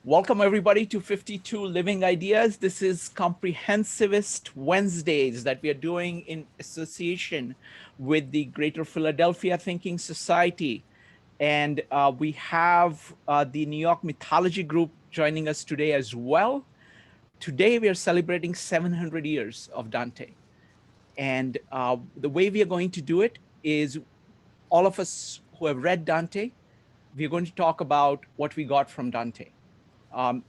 Welcome everybody to 52 Living Ideas. This is Comprehensivist Wednesdays that we are doing in association with the Greater Philadelphia Thinking Society. And we have the New York Mythology Group joining us today as well. Today we are celebrating 700 years of Dante. And the way we are going to do it is all of us who have read Dante, we are going to talk about what we got from Dante.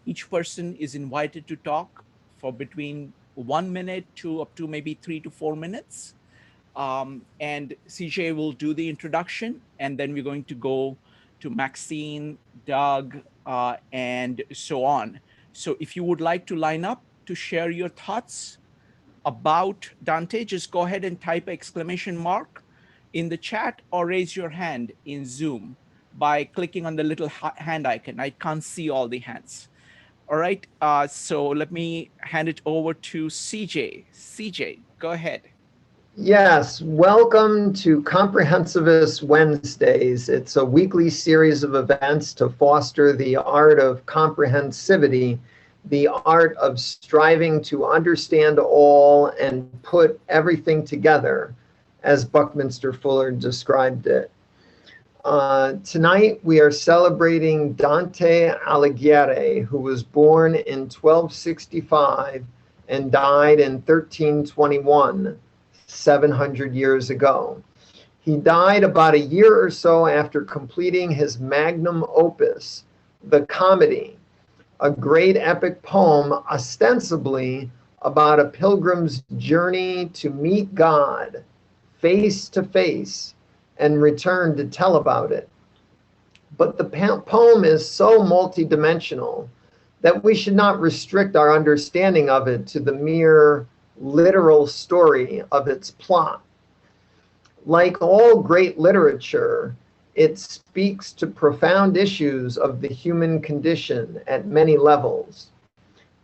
Each person is invited to talk for between 1 minute to up to maybe 3 to 4 minutes. And CJ will do the introduction, and then we're going to go to Maxine, Doug, and so on. So if you would like to line up to share your thoughts about Dante, just go ahead and type exclamation mark in the chat or raise your hand in Zoom by clicking on the little hand icon. I can't see all the hands. All right, so let me hand it over to CJ. CJ, go ahead. Yes, welcome to Comprehensivist Wednesdays. It's a weekly series of events to foster the art of comprehensivity, the art of striving to understand all and put everything together, as Buckminster Fuller described it. Tonight we are celebrating Dante Alighieri, who was born in 1265 and died in 1321, 700 years ago. He died about a year or so after completing his magnum opus, the Comedy, a great epic poem ostensibly about a pilgrim's journey to meet God face to face and return to tell about it. But the poem is so multidimensional that we should not restrict our understanding of it to the mere literal story of its plot. Like all great literature, it speaks to profound issues of the human condition at many levels.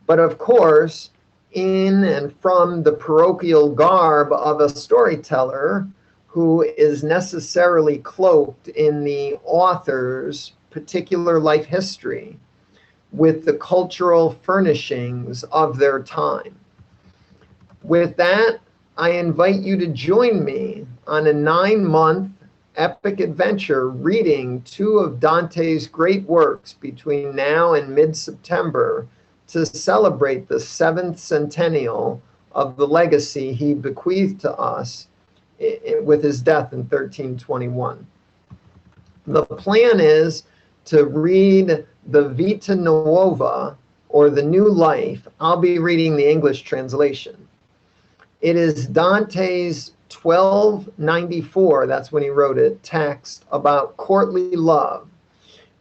But of course, in and from the parochial garb of a storyteller, who is necessarily cloaked in the author's particular life history with the cultural furnishings of their time. With that, I invite you to join me on a 9-month epic adventure reading 2 of Dante's great works between now and mid-September to celebrate the 7th centennial of the legacy he bequeathed to us with his death in 1321. The plan is to read the Vita Nuova, or the New Life. I'll be reading the English translation. It is Dante's 1294, that's when he wrote it, text about courtly love.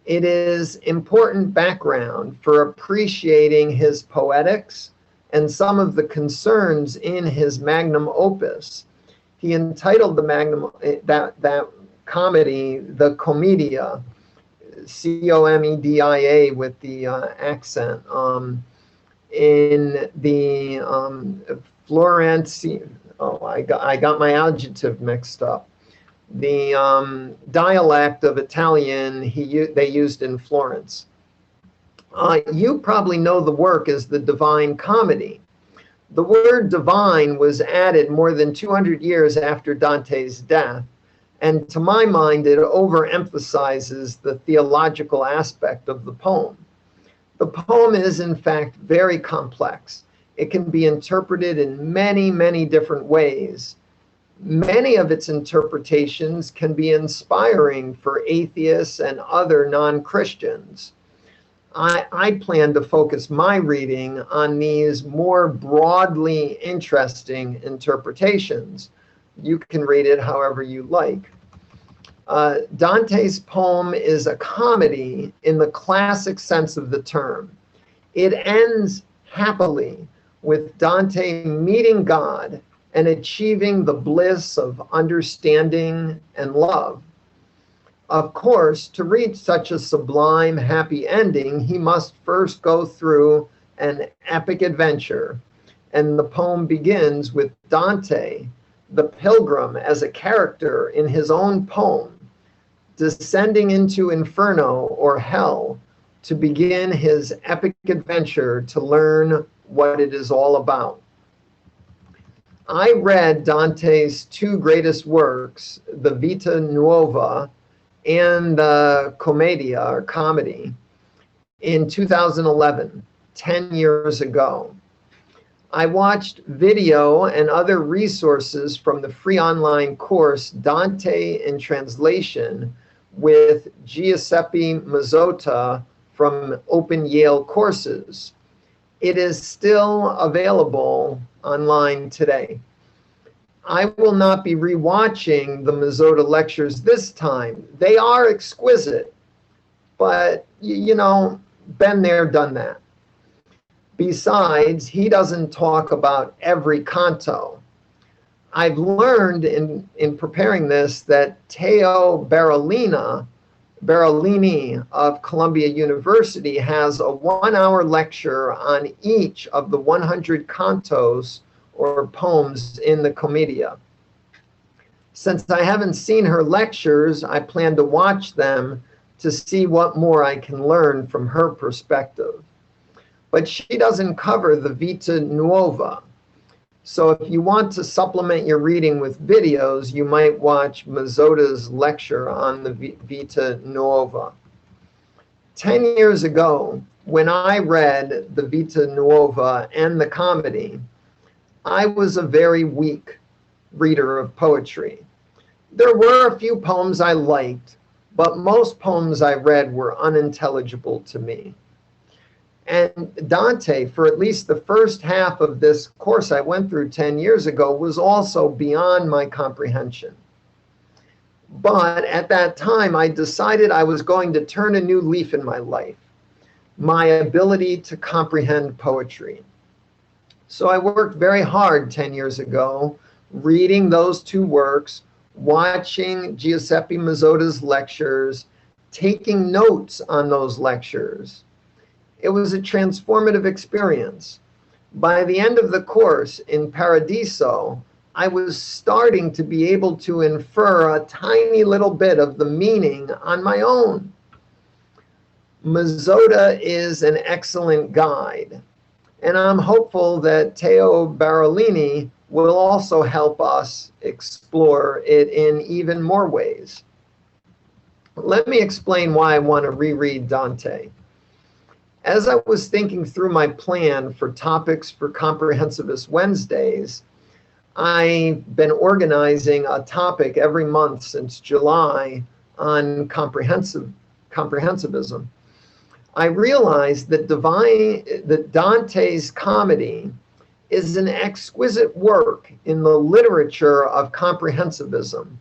It is important background for appreciating his poetics and some of the concerns in his magnum opus. He entitled the magnum, that comedy, the Commedia, Comedia with the accent, in the Florence. Oh, I got my adjective mixed up. The dialect of Italian they used in Florence. You probably know the work as the Divine Comedy. The word divine was added more than 200 years after Dante's death, and to my mind, it overemphasizes the theological aspect of the poem. The poem is, in fact, very complex. It can be interpreted in many, many different ways. Many of its interpretations can be inspiring for atheists and other non-Christians. I plan to focus my reading on these more broadly interesting interpretations. You can read it however you like. Dante's poem is a comedy in the classic sense of the term. It ends happily with Dante meeting God and achieving the bliss of understanding and love. Of course, to reach such a sublime, happy ending, he must first go through an epic adventure. And the poem begins with Dante, the pilgrim, as a character in his own poem, descending into Inferno or hell, to begin his epic adventure to learn what it is all about. I read Dante's two greatest works, the Vita Nuova and the Commedia, or Comedy, in 2011, 10 years ago. I watched video and other resources from the free online course Dante in Translation with Giuseppe Mazzotta from Open Yale Courses. It is still available online today. I will not be rewatching the Mazzotta lectures this time. They are exquisite, but you know, been there, done that. Besides, he doesn't talk about every canto. I've learned in preparing this that Teo Berolini of Columbia University has a 1-hour lecture on each of the 100 cantos or poems in the Commedia. Since I haven't seen her lectures, I plan to watch them to see what more I can learn from her perspective. But she doesn't cover the Vita Nuova. So if you want to supplement your reading with videos, you might watch Mazzotta's lecture on the Vita Nuova. 10 years ago, when I read the Vita Nuova and the Comedy, I was a very weak reader of poetry. There were a few poems I liked, but most poems I read were unintelligible to me. And Dante, for at least the first half of this course I went through 10 years ago, was also beyond my comprehension. But at that time, I decided I was going to turn a new leaf in my life, my ability to comprehend poetry. So I worked very hard 10 years ago, reading those two works, watching Giuseppe Mazzotta's lectures, taking notes on those lectures. It was a transformative experience. By the end of the course in Paradiso, I was starting to be able to infer a tiny little bit of the meaning on my own. Mazzotta is an excellent guide, and I'm hopeful that Teo Berolini will also help us explore it in even more ways. Let me explain why I want to reread Dante. As I was thinking through my plan for topics for Comprehensivist Wednesdays, I've been organizing a topic every month since July on comprehensivism. I realized that Dante's Comedy is an exquisite work in the literature of comprehensivism,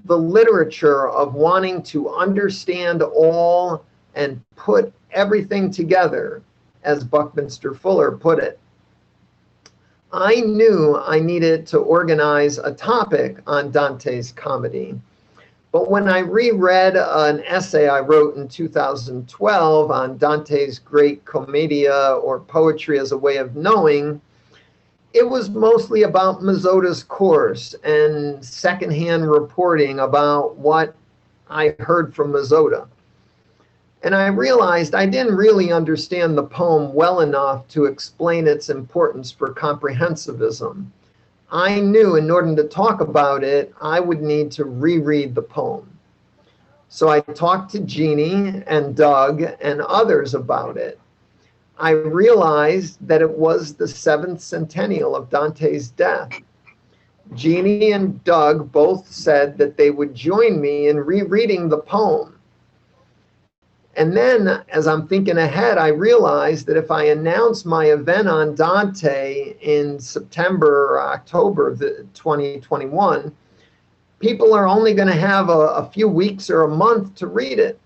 the literature of wanting to understand all and put everything together, as Buckminster Fuller put it. I knew I needed to organize a topic on Dante's Comedy, but when I reread an essay I wrote in 2012 on Dante's Great Commedia, or Poetry as a Way of Knowing, it was mostly about Mazzotta's course and secondhand reporting about what I heard from Mazzotta. And I realized I didn't really understand the poem well enough to explain its importance for comprehensivism. I knew in order to talk about it, I would need to reread the poem. So I talked to Jeannie and Doug and others about it. I realized that it was the 7th centennial of Dante's death. Jeannie and Doug both said that they would join me in rereading the poem. And then, as I'm thinking ahead, I realized that if I announce my event on Dante in September or October of 2021, people are only going to have a few weeks or a month to read it.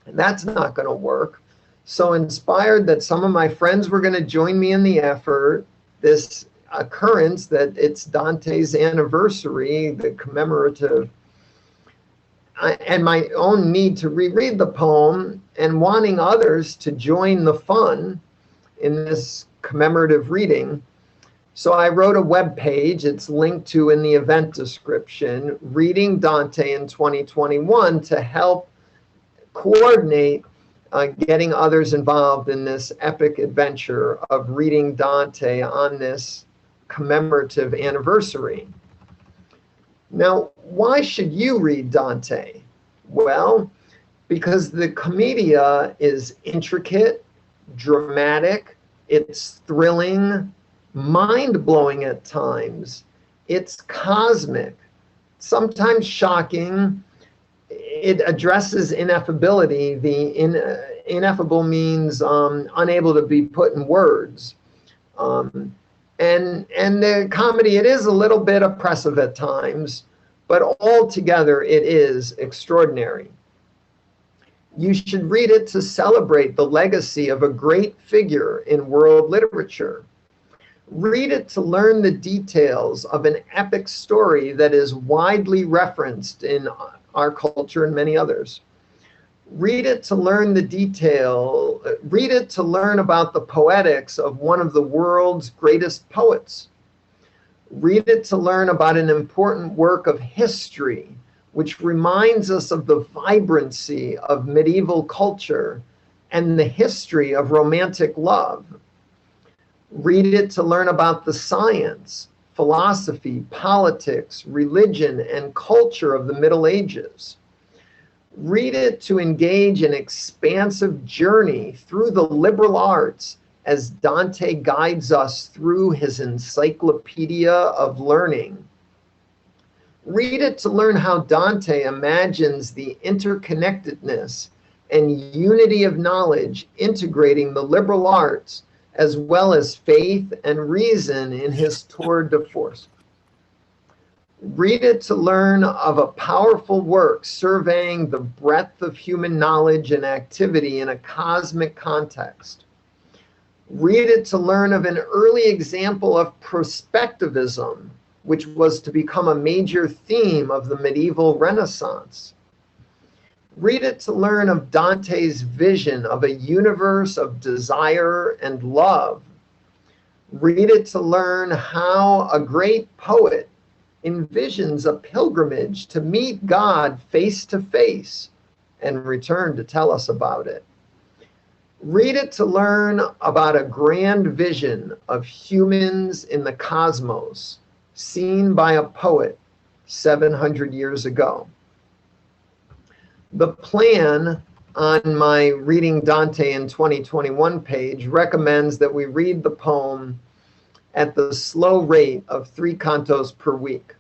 And that's not going to work. So inspired that some of my friends were going to join me in the effort, this occurrence that it's Dante's anniversary, the commemorative, and my own need to reread the poem and wanting others to join the fun in this commemorative reading. So I wrote a web page, it's linked to in the event description, Reading Dante in 2021, to help coordinate getting others involved in this epic adventure of reading Dante on this commemorative anniversary. Now, why should you read Dante? Well, because the Commedia is intricate, dramatic, it's thrilling, mind-blowing at times, it's cosmic, sometimes shocking. It addresses ineffability. Ineffable means unable to be put in words. And the comedy, it is a little bit oppressive at times, but altogether it is extraordinary. You should read it to celebrate the legacy of a great figure in world literature. Read it to learn the details of an epic story that is widely referenced in our culture and many others. Read it to learn read it to learn about the poetics of one of the world's greatest poets. Read it to learn about an important work of history, which reminds us of the vibrancy of medieval culture and the history of romantic love. Read it to learn about the science, philosophy, politics, religion, and culture of the Middle Ages. Read it to engage in expansive journey through the liberal arts as Dante guides us through his encyclopedia of learning. Read it to learn how Dante imagines the interconnectedness and unity of knowledge integrating the liberal arts as well as faith and reason in his tour de force. Read it to learn of a powerful work surveying the breadth of human knowledge and activity in a cosmic context. Read it to learn of an early example of prospectivism, which was to become a major theme of the medieval Renaissance. Read it to learn of Dante's vision of a universe of desire and love. Read it to learn how a great poet envisions a pilgrimage to meet God face to face and return to tell us about it. Read it to learn about a grand vision of humans in the cosmos, seen by a poet 700 years ago. The plan on my Reading Dante in 2021 page recommends that we read the poem at the slow rate of 3 cantos per week.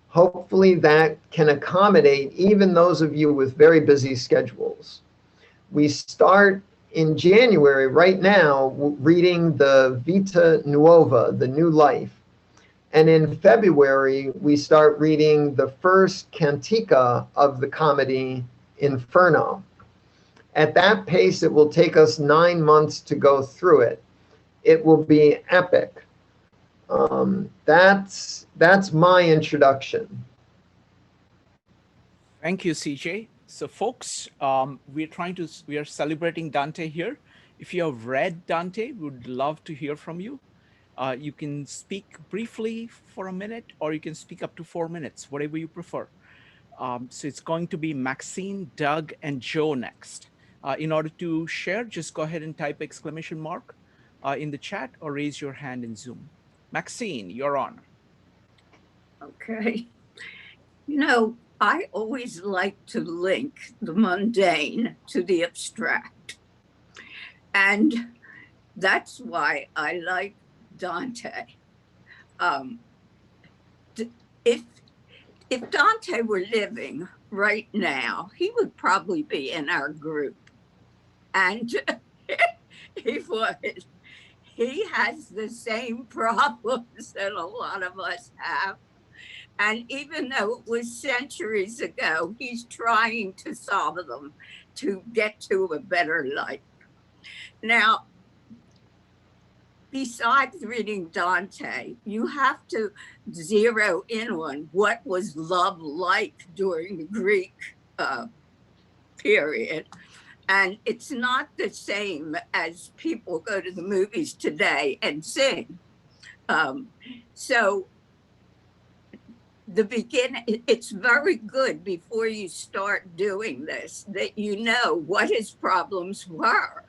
Hopefully that can accommodate even those of you with very busy schedules. We start in January right now reading the Vita Nuova, the New Life. And in February, we start reading the first cantica of the comedy Inferno. At that pace, it will take us 9 months to go through it. It will be epic. That's my introduction. Thank you, CJ. So folks, we are celebrating Dante here. If you have read Dante, we would love to hear from you. You can speak briefly for a minute, or you can speak up to 4 minutes, whatever you prefer. So it's going to be Maxine, Doug, and Joe next. In order to share, just go ahead and type exclamation mark in the chat or raise your hand in Zoom. Maxine, you're on. Okay. You know, I always like to link the mundane to the abstract. And that's why I like Dante. If Dante were living right now, he would probably be in our group. And he would. He has the same problems that a lot of us have. And even though it was centuries ago, he's trying to solve them to get to a better life. Now, besides reading Dante, you have to zero in on what was love like during the Greek period. And it's not the same as people go to the movies today and sing. So the beginning, it's very good before you start doing this that you know what his problems were.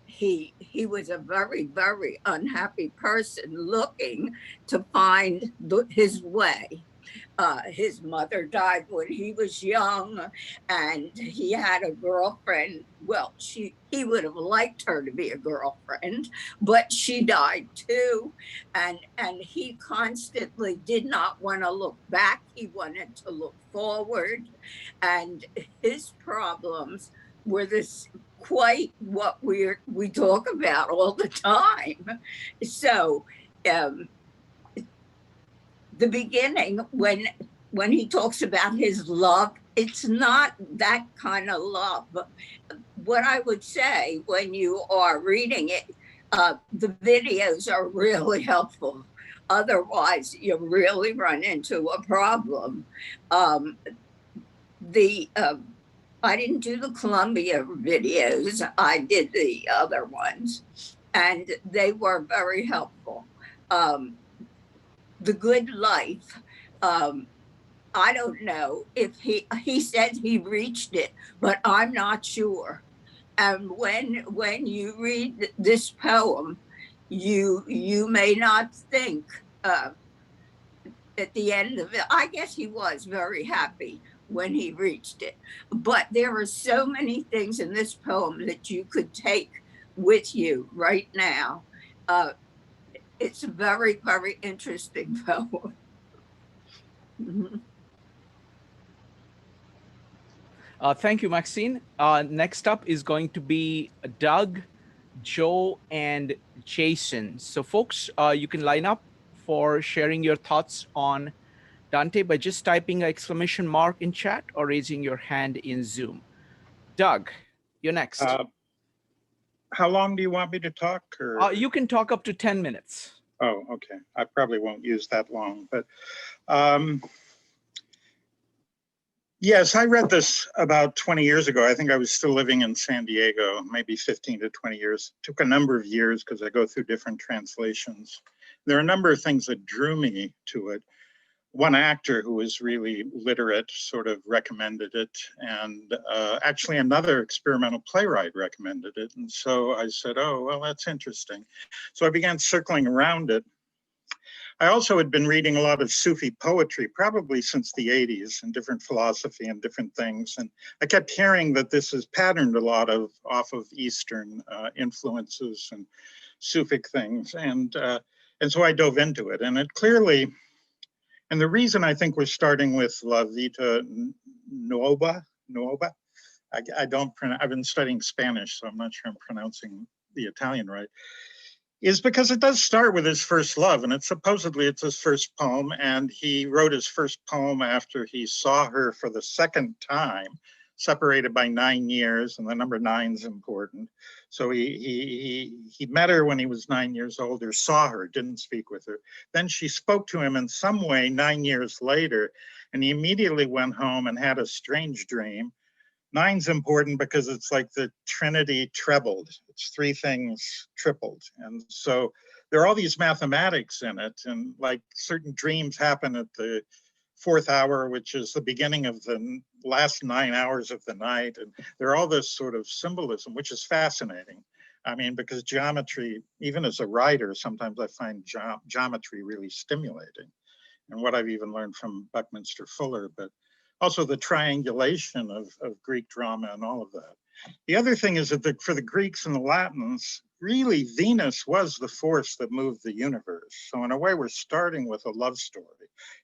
He was a very, very unhappy person looking to find his way. His mother died when he was young, and he had a girlfriend. Well, he would have liked her to be a girlfriend, but she died too. And he constantly did not want to look back. He wanted to look forward. And his problems were this quite what we talk about all the time. So the beginning, when he talks about his love, it's not that kind of love. What I would say when you are reading it, the videos are really helpful. Otherwise, you really run into a problem. I didn't do the Columbia videos. I did the other ones, and they were very helpful. The Good Life, I don't know if he said he reached it, but I'm not sure. And when you read this poem, you may not think at the end of it. I guess he was very happy when he reached it, but there are so many things in this poem that you could take with you right now. It's a very, very interesting poem. Thank you, Maxine. Next up is going to be Doug, Joe, and Jason. So folks, you can line up for sharing your thoughts on Dante by just typing an exclamation mark in chat or raising your hand in Zoom. Doug, you're next. How long do you want me to talk? Or? You can talk up to 10 minutes. Oh, okay. I probably won't use that long, but yes, I read this about 20 years ago. I think I was still living in San Diego, maybe 15 to 20 years. It took a number of years because I go through different translations. There are a number of things that drew me to it. One actor who was really literate sort of recommended it, and actually another experimental playwright recommended it. And so I said, oh, well, that's interesting. So I began circling around it. I also had been reading a lot of Sufi poetry, probably since the 80s, and different philosophy and different things. And I kept hearing that this is patterned a lot off of Eastern influences and Sufic things. And so I dove into it. And it clearly, and the reason I think we're starting with La Vita Nuova, I've been studying Spanish, so I'm not sure I'm pronouncing the Italian right, is because it does start with his first love, and it's his first poem, and he wrote his first poem after he saw her for the second time, separated by 9 years, and the number 9 is important. So he met her when he was 9 years old, or saw her, didn't speak with her. Then she spoke to him in some way 9 years later, and he immediately went home and had a strange dream. 9's important because it's like the Trinity trebled. It's 3 things tripled. And so there are all these mathematics in it, and like certain dreams happen at the 4th hour, which is the beginning of the last 9 hours of the night. And there are all this sort of symbolism, which is fascinating. I mean, because geometry, even as a writer, sometimes I find geometry really stimulating. And what I've even learned from Buckminster Fuller, but also the triangulation of Greek drama and all of that. The other thing is that for the Greeks and the Latins, really Venus was the force that moved the universe. So in a way, we're starting with a love story.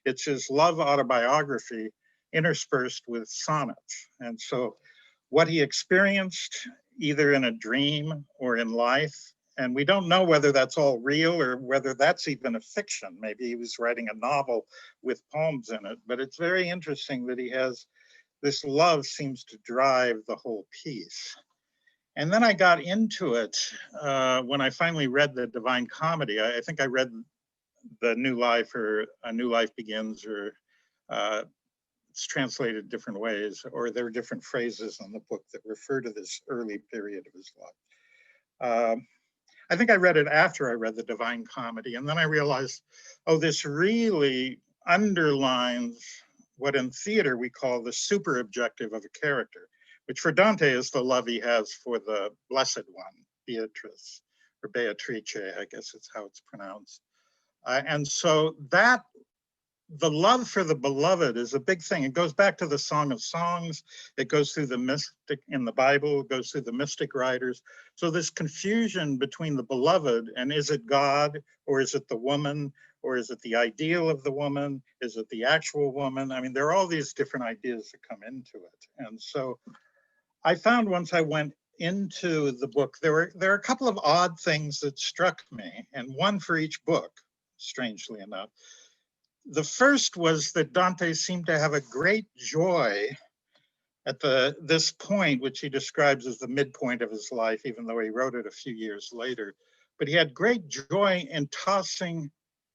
It's his love autobiography interspersed with sonnets. And so what he experienced either in a dream or in life, and we don't know whether that's all real or whether that's even a fiction. Maybe he was writing a novel with poems in it, but it's very interesting that he has this love seems to drive the whole piece. And then I got into it when I finally read the Divine Comedy. I think I read The New Life or A New Life Begins, or it's translated different ways, or there are different phrases in the book that refer to this early period of his life. I think I read it after I read the Divine Comedy, and then I realized, oh, this really underlines what in theater we call the super objective of a character, which for Dante is the love he has for the Blessed One, Beatrice, or Beatrice, I guess it's how it's pronounced. And so that, the love for the beloved is a big thing. It goes back to the Song of Songs. It goes through the mystic in the Bible, it goes through the mystic writers. So this confusion between the beloved and is it God, or is it the woman, or is it the ideal of the woman? Is it the actual woman? I mean, there are all these different ideas that come into it. And so I found once I went into the book, there are a couple of odd things that struck me, and one for each book, strangely enough. The first was that Dante seemed to have a great joy at this point, which he describes as the midpoint of his life, even though he wrote it a few years later. But he had great joy in tossing,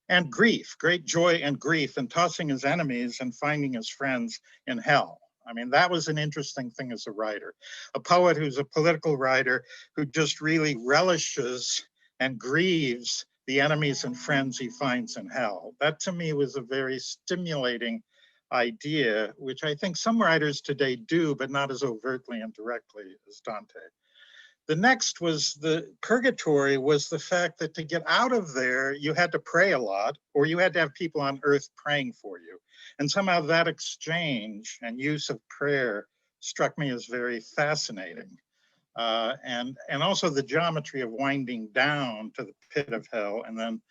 and grief, great joy and grief in tossing his enemies and finding his friends in hell. I mean, that was an interesting thing as a writer. A poet who's a political writer who just really relishes and grieves the enemies and friends he finds in hell. That to me was a very stimulating idea, which I think some writers today do, but not as overtly and directly as Dante. The next was the Purgatory, was the fact that to get out of there, you had to pray a lot, or you had to have people on earth praying for you. And somehow that exchange and use of prayer struck me as very fascinating. And also the geometry of winding down to the pit of hell and then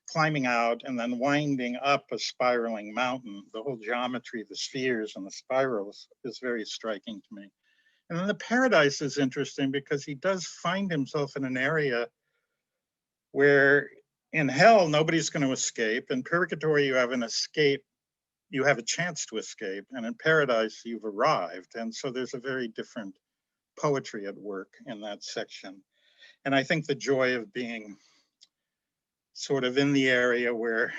climbing out and then winding up a spiraling mountain. The whole geometry, the spheres and the spirals is very striking to me. And then the paradise is interesting because he does find himself in an area where in hell, nobody's going to escape. In purgatory, you have an escape, you have a chance to escape. And in paradise, you've arrived. And so there's a very different poetry at work in that section. And I think the joy of being sort of in the area where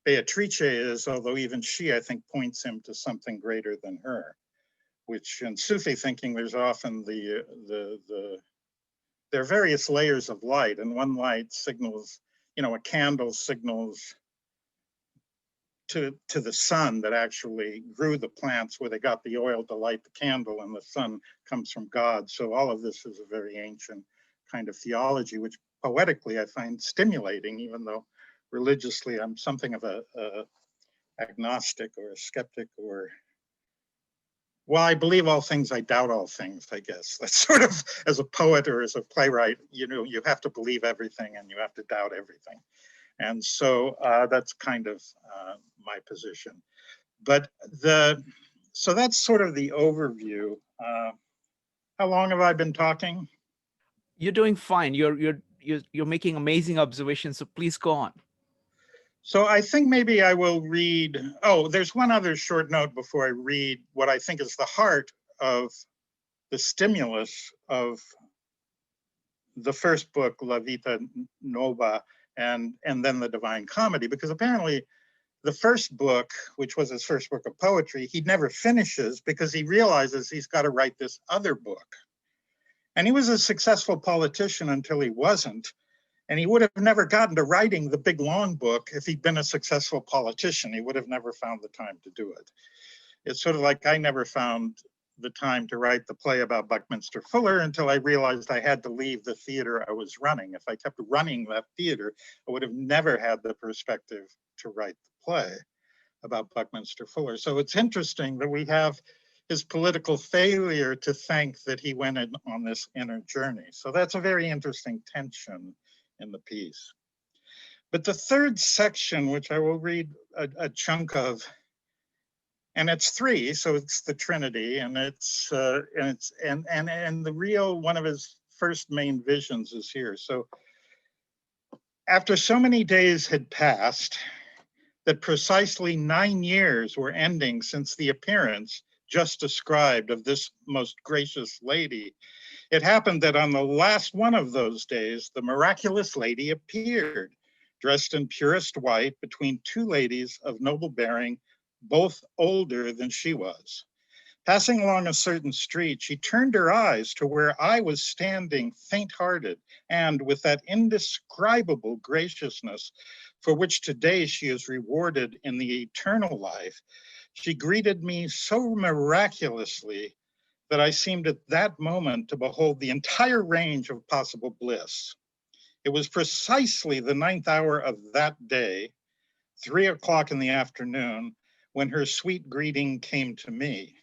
Beatrice is, although even she, I think, points him to something greater than her, which in Sufi thinking, there's often there are various layers of light, and one light signals, you know, a candle signals to the sun that actually grew the plants where they got the oil to light the candle, and the sun comes from God. So all of this is a very ancient kind of theology, which poetically I find stimulating, even though religiously I'm something of a agnostic or a skeptic, or, well, I believe all things, I doubt all things, I guess. That's sort of, as a poet or as a playwright, you know, you have to believe everything and you have to doubt everything. And so that's kind of my position. But so that's sort of the overview. How long have I been talking? You're doing fine. You're making amazing observations. So please go on. So I think maybe I will read, oh, there's one other short note before I read what I think is the heart of the stimulus of the first book, La Vita Nuova, and then the Divine Comedy, because apparently the first book, which was his first book of poetry, he never finishes because he realizes he's got to write this other book. And he was a successful politician until he wasn't. And he would have never gotten to writing the big long book if he'd been a successful politician. He would have never found the time to do it. It's sort of like I never found the time to write the play about Buckminster Fuller until I realized I had to leave the theater I was running. If I kept running that theater, I would have never had the perspective to write the play about Buckminster Fuller. So it's interesting that we have his political failure to thank that he went on this inner journey. So that's a very interesting tension in the piece. But the third section, which I will read a chunk of, and it's three, so it's the Trinity, and it's the real one of his first main visions is here. So after so many days had passed, that precisely 9 years were ending since the appearance just described of this most gracious lady, it happened that on the last one of those days, the miraculous lady appeared, dressed in purest white between two ladies of noble bearing, both older than she was. Passing along a certain street, she turned her eyes to where I was standing faint-hearted, and with that indescribable graciousness for which today she is rewarded in the eternal life, she greeted me so miraculously that I seemed at that moment to behold the entire range of possible bliss. It was precisely the 9th hour of that day, 3 o'clock in the afternoon, when her sweet greeting came to me.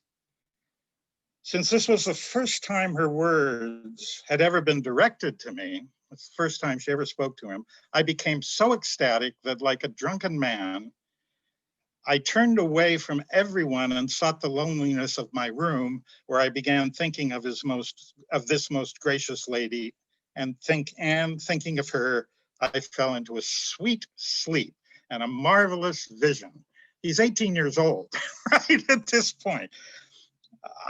Since this was the first time her words had ever been directed to me, it's the first time she ever spoke to him, I became so ecstatic that, like a drunken man, I turned away from everyone and sought the loneliness of my room, where I began thinking of this most gracious lady, and thinking of her, I fell into a sweet sleep and a marvelous vision. He's 18 years old, right at this point.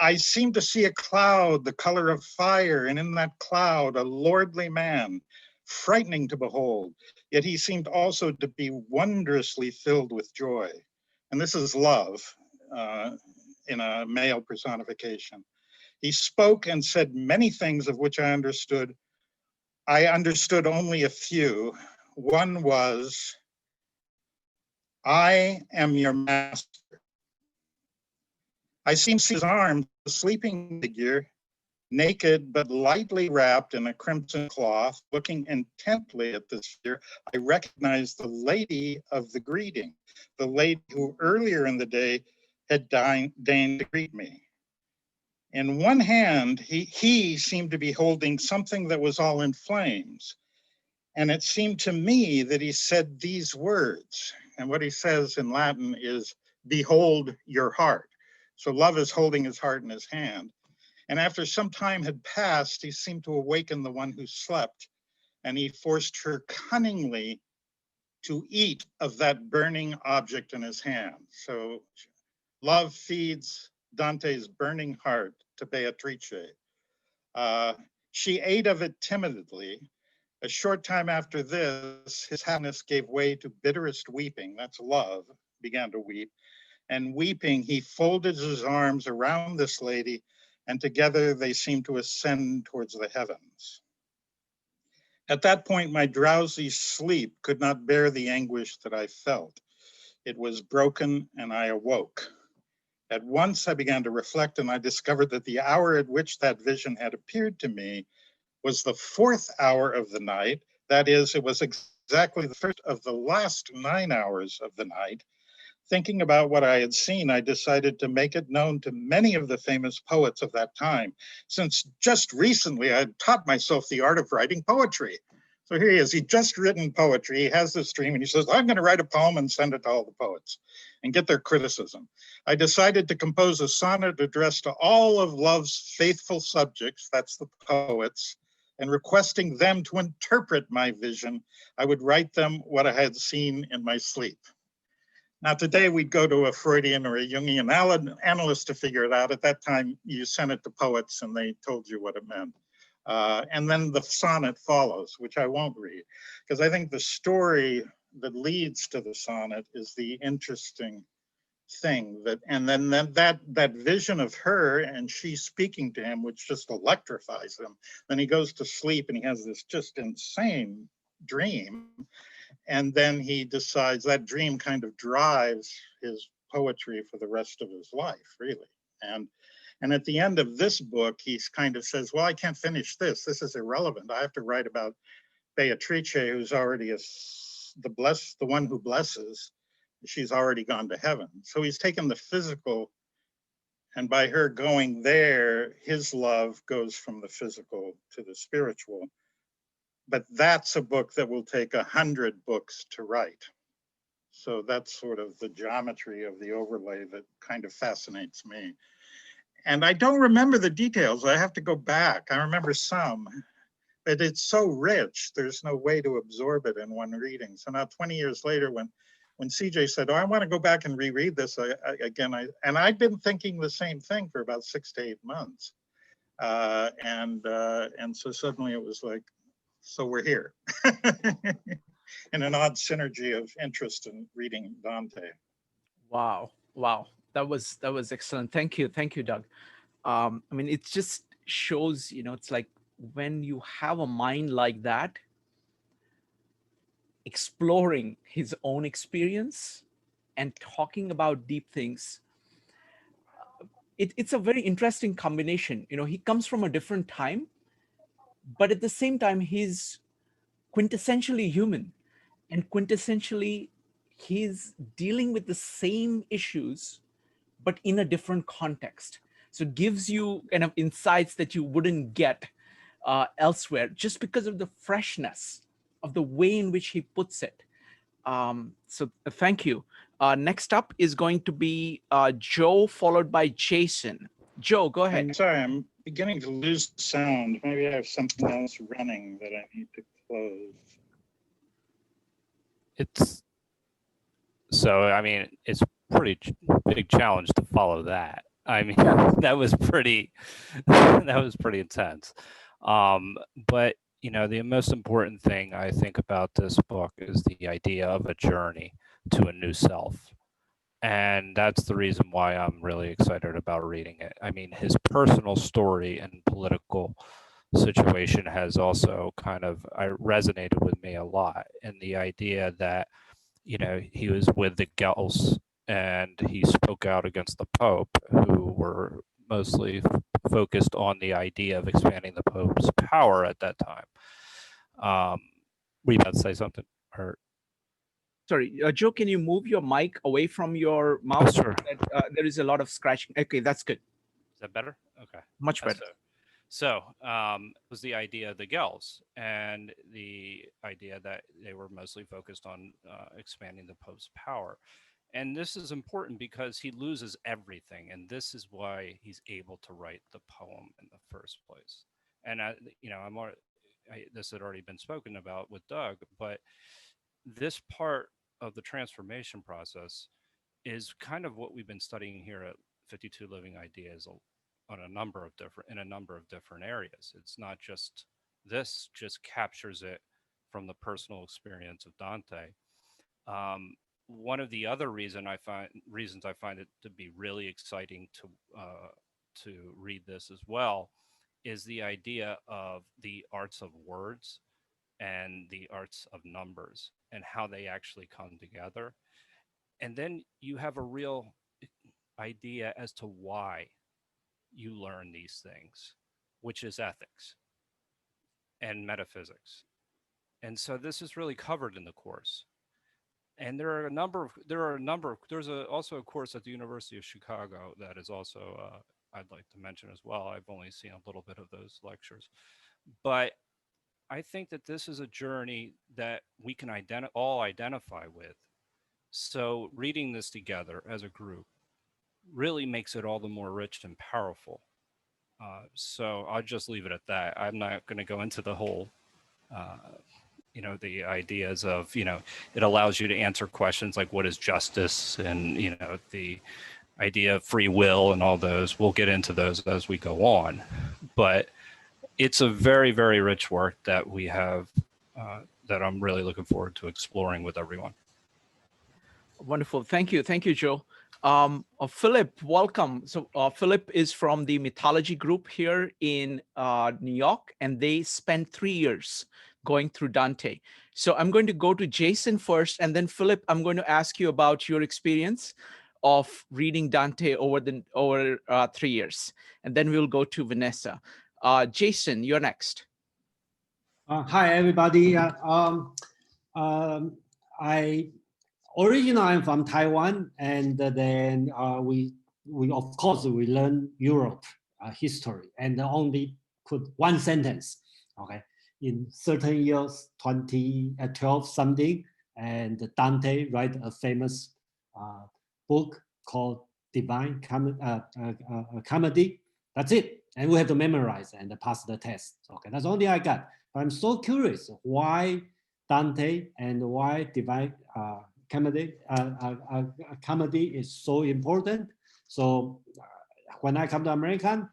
I seemed to see a cloud, the color of fire, and in that cloud, a lordly man, frightening to behold, yet he seemed also to be wondrously filled with joy. And this is love in a male personification. He spoke and said many things of which I understood only a few. One was, I am your master. I seemed to see his arms, a sleeping figure, naked but lightly wrapped in a crimson cloth, looking intently at this figure. I recognized the lady of the greeting, the lady who earlier in the day had deigned to greet me. In one hand, he seemed to be holding something that was all in flames. And it seemed to me that he said these words. And what he says in Latin is, behold your heart. So love is holding his heart in his hand. And after some time had passed, he seemed to awaken the one who slept, and he forced her cunningly to eat of that burning object in his hand. So love feeds Dante's burning heart to Beatrice. She ate of it timidly. A short time after this, his happiness gave way to bitterest weeping. That's love, began to weep. And weeping, he folded his arms around this lady, and together they seemed to ascend towards the heavens. At that point, my drowsy sleep could not bear the anguish that I felt. It was broken, and I awoke. At once, I began to reflect, and I discovered that the hour at which that vision had appeared to me was the 4th hour of the night. That is, it was exactly the first of the last 9 hours of the night. Thinking about what I had seen, I decided to make it known to many of the famous poets of that time, since just recently I had taught myself the art of writing poetry. So here he is, he'd just written poetry, he has this dream, and he says, I'm going to write a poem and send it to all the poets and get their criticism. I decided to compose a sonnet addressed to all of love's faithful subjects, that's the poets, and requesting them to interpret my vision. I would write them what I had seen in my sleep. Now, today we'd go to a Freudian or a Jungian analyst to figure it out. At that time, you sent it to poets and they told you what it meant. And then the sonnet follows, which I won't read, because I think the story that leads to the sonnet is the interesting thing. And then that vision of her and she speaking to him, which just electrifies him. Then he goes to sleep and he has this just insane dream. And then he decides that dream kind of drives his poetry for the rest of his life, really. And at the end of this book, he kind of says, well, I can't finish this. This is irrelevant. I have to write about Beatrice, who's already the one who blesses. She's already gone to heaven. So he's taken the physical, and by her going there, his love goes from the physical to the spiritual. But that's a book that will take 100 books to write. So that's sort of the geometry of the overlay that kind of fascinates me. And I don't remember the details. I have to go back. I remember some, but it's so rich, there's no way to absorb it in one reading. So now 20 years later, when CJ said, oh, I want to go back and reread this and I'd been thinking the same thing for about 6 to 8 months. And so suddenly it was like, so we're here in an odd synergy of interest in reading Dante. Wow. Wow. That was excellent. Thank you, Doug. I mean, it just shows, it's like when you have a mind like that, exploring his own experience and talking about deep things, it's a very interesting combination. He comes from a different time, but at the same time, he's quintessentially human, and quintessentially, he's dealing with the same issues, but in a different context. So it gives you kind of insights that you wouldn't get elsewhere, just because of the freshness of the way in which he puts it. So thank you. Next up is going to be Joe, followed by Jason. Joe, go ahead. I'm sorry, I'm beginning to lose sound. Maybe I have something else running that I need to close. I mean, it's pretty big challenge to follow that. I mean, that was pretty intense. But the most important thing I think about this book is the idea of a journey to a new self. And that's the reason why I'm really excited about reading it. I mean, his personal story and political situation has also resonated with me a lot. And the idea that, he was with the Guelphs and he spoke out against the Pope, who were mostly focused on the idea of expanding the Pope's power at that time. Were you about to say something? Or Sorry, Joe, can you move your mic away from your mouth? Oh, sure. There is a lot of scratching. Okay, that's good. Is that better? Okay. Much better. So was the idea of the Guelphs and the idea that they were mostly focused on expanding the Pope's power. And this is important because he loses everything. And this is why he's able to write the poem in the first place. And, this had already been spoken about with Doug, but this part of the transformation process is kind of what we've been studying here at 52 Living Ideas in a number of different areas. It's not just this, just captures it from the personal experience of Dante. One of the other reasons I find it to be really exciting to read this as well is the idea of the arts of words and the arts of numbers and how they actually come together. And then you have a real idea as to why you learn these things, which is ethics and metaphysics. And so this is really covered in the course. And there's also a course at the University of Chicago that is also, I'd like to mention as well. I've only seen a little bit of those lectures, but I think that this is a journey that we can all identify with. So reading this together as a group really makes it all the more rich and powerful. So I'll just leave it at that. I'm not going to go into the whole, the ideas of, it allows you to answer questions like what is justice and, the idea of free will and all those. We'll get into those as we go on. But it's a very, very rich work that we have that I'm really looking forward to exploring with everyone. Wonderful. Thank you, Joe. Philip, welcome. So Philip is from the mythology group here in New York, and they spent 3 years going through Dante. So I'm going to go to Jason first, and then Philip, I'm going to ask you about your experience of reading Dante over 3 years, and then we'll go to Vanessa. Jason, you're next. Hi, everybody. Originally, I'm from Taiwan, and then we of course we learn Europe history, and only put one sentence. Okay, in certain years, 12 something, and Dante write a famous book called Divine Comedy. That's it, and we have to memorize and pass the test. Okay, that's only I got. But I'm so curious why Dante and why Divine comedy is so important. So when I come to America,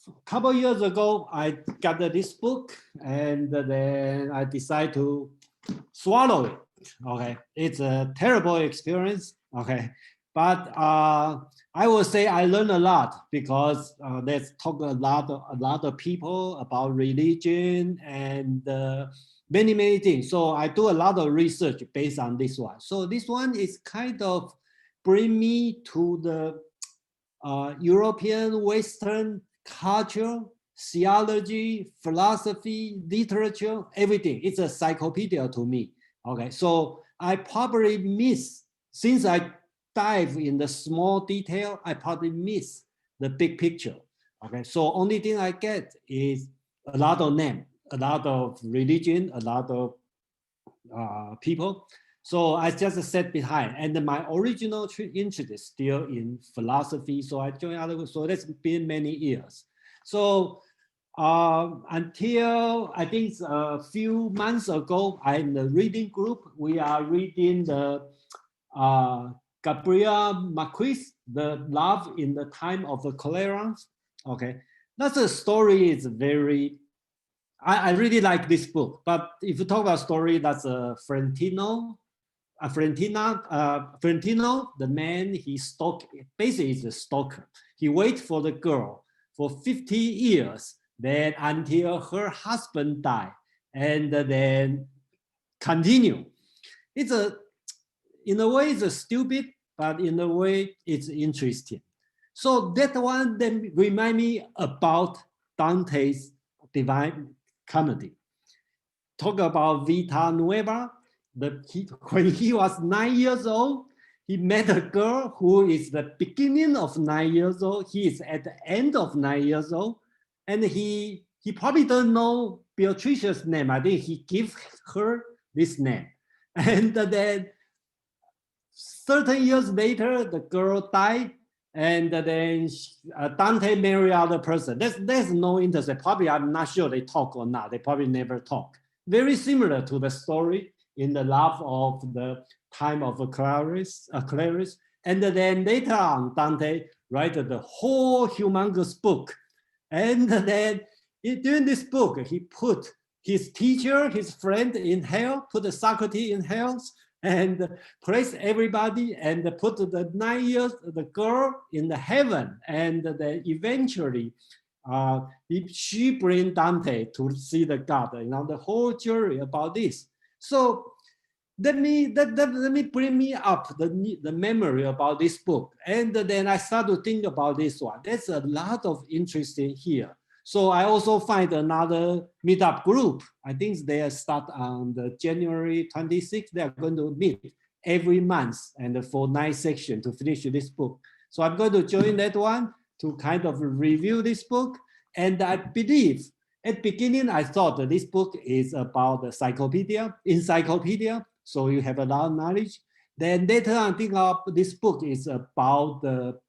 a couple of years ago, I got this book, and then I decided to swallow it. Okay, it's a terrible experience. Okay, But I will say I learned a lot because there's talk a lot of people about religion and many things. So I do a lot of research based on this one. So this one is kind of bring me to the European Western culture, theology, philosophy, literature, everything. It's a encyclopedia to me. Okay, so I probably miss, since I dive in the small detail, I probably miss the big picture. Okay, so only thing I get is a lot of name, a lot of religion, a lot of people. So I just sat behind, and my original interest is still in philosophy. So I joined other. So that's been many years. So until I think a few months ago, I'm in the reading group. We are reading the Gabriel Marquis, The Love in the Time of the Cholera. Okay, that's a story. Is very. I really like this book. But if you talk about story, that's Florentino, the man, he stalked, basically is a stalker. He waits for the girl for 50 years, then until her husband died, and then continue. It's in a way, it's a stupid, but in a way, it's interesting. So that one then remind me about Dante's Divine Comedy. Talk about Vita Nuova. When he was 9 years old, he met a girl who is the beginning of 9 years old. He is at the end of 9 years old. And he probably don't know Beatrice's name. I think he gives her this name. And then certain years later, the girl died. And then Dante married other person. There's no interest. Probably, I'm not sure they talk or not. They probably never talk. Very similar to the story in the Love of the Time of Clarice. And then later on, Dante wrote the whole humongous book. And then during this book, he put his teacher, his friend in hell, put Socrates in hell, and place everybody and put the 9 years, the girl in the heaven. And then eventually, she bring Dante to see the God, the whole jury about this. So let me bring me up the memory about this book. And then I start to think about this one. There's a lot of interest in here. So I also find another meetup group. I think they start on the January 26th. They are going to meet every month and for 9 sections to finish this book. So I'm going to join that one to kind of review this book. And I believe at the beginning, I thought that this book is about the encyclopedia. So you have a lot of knowledge. Then later on, I think this book is about the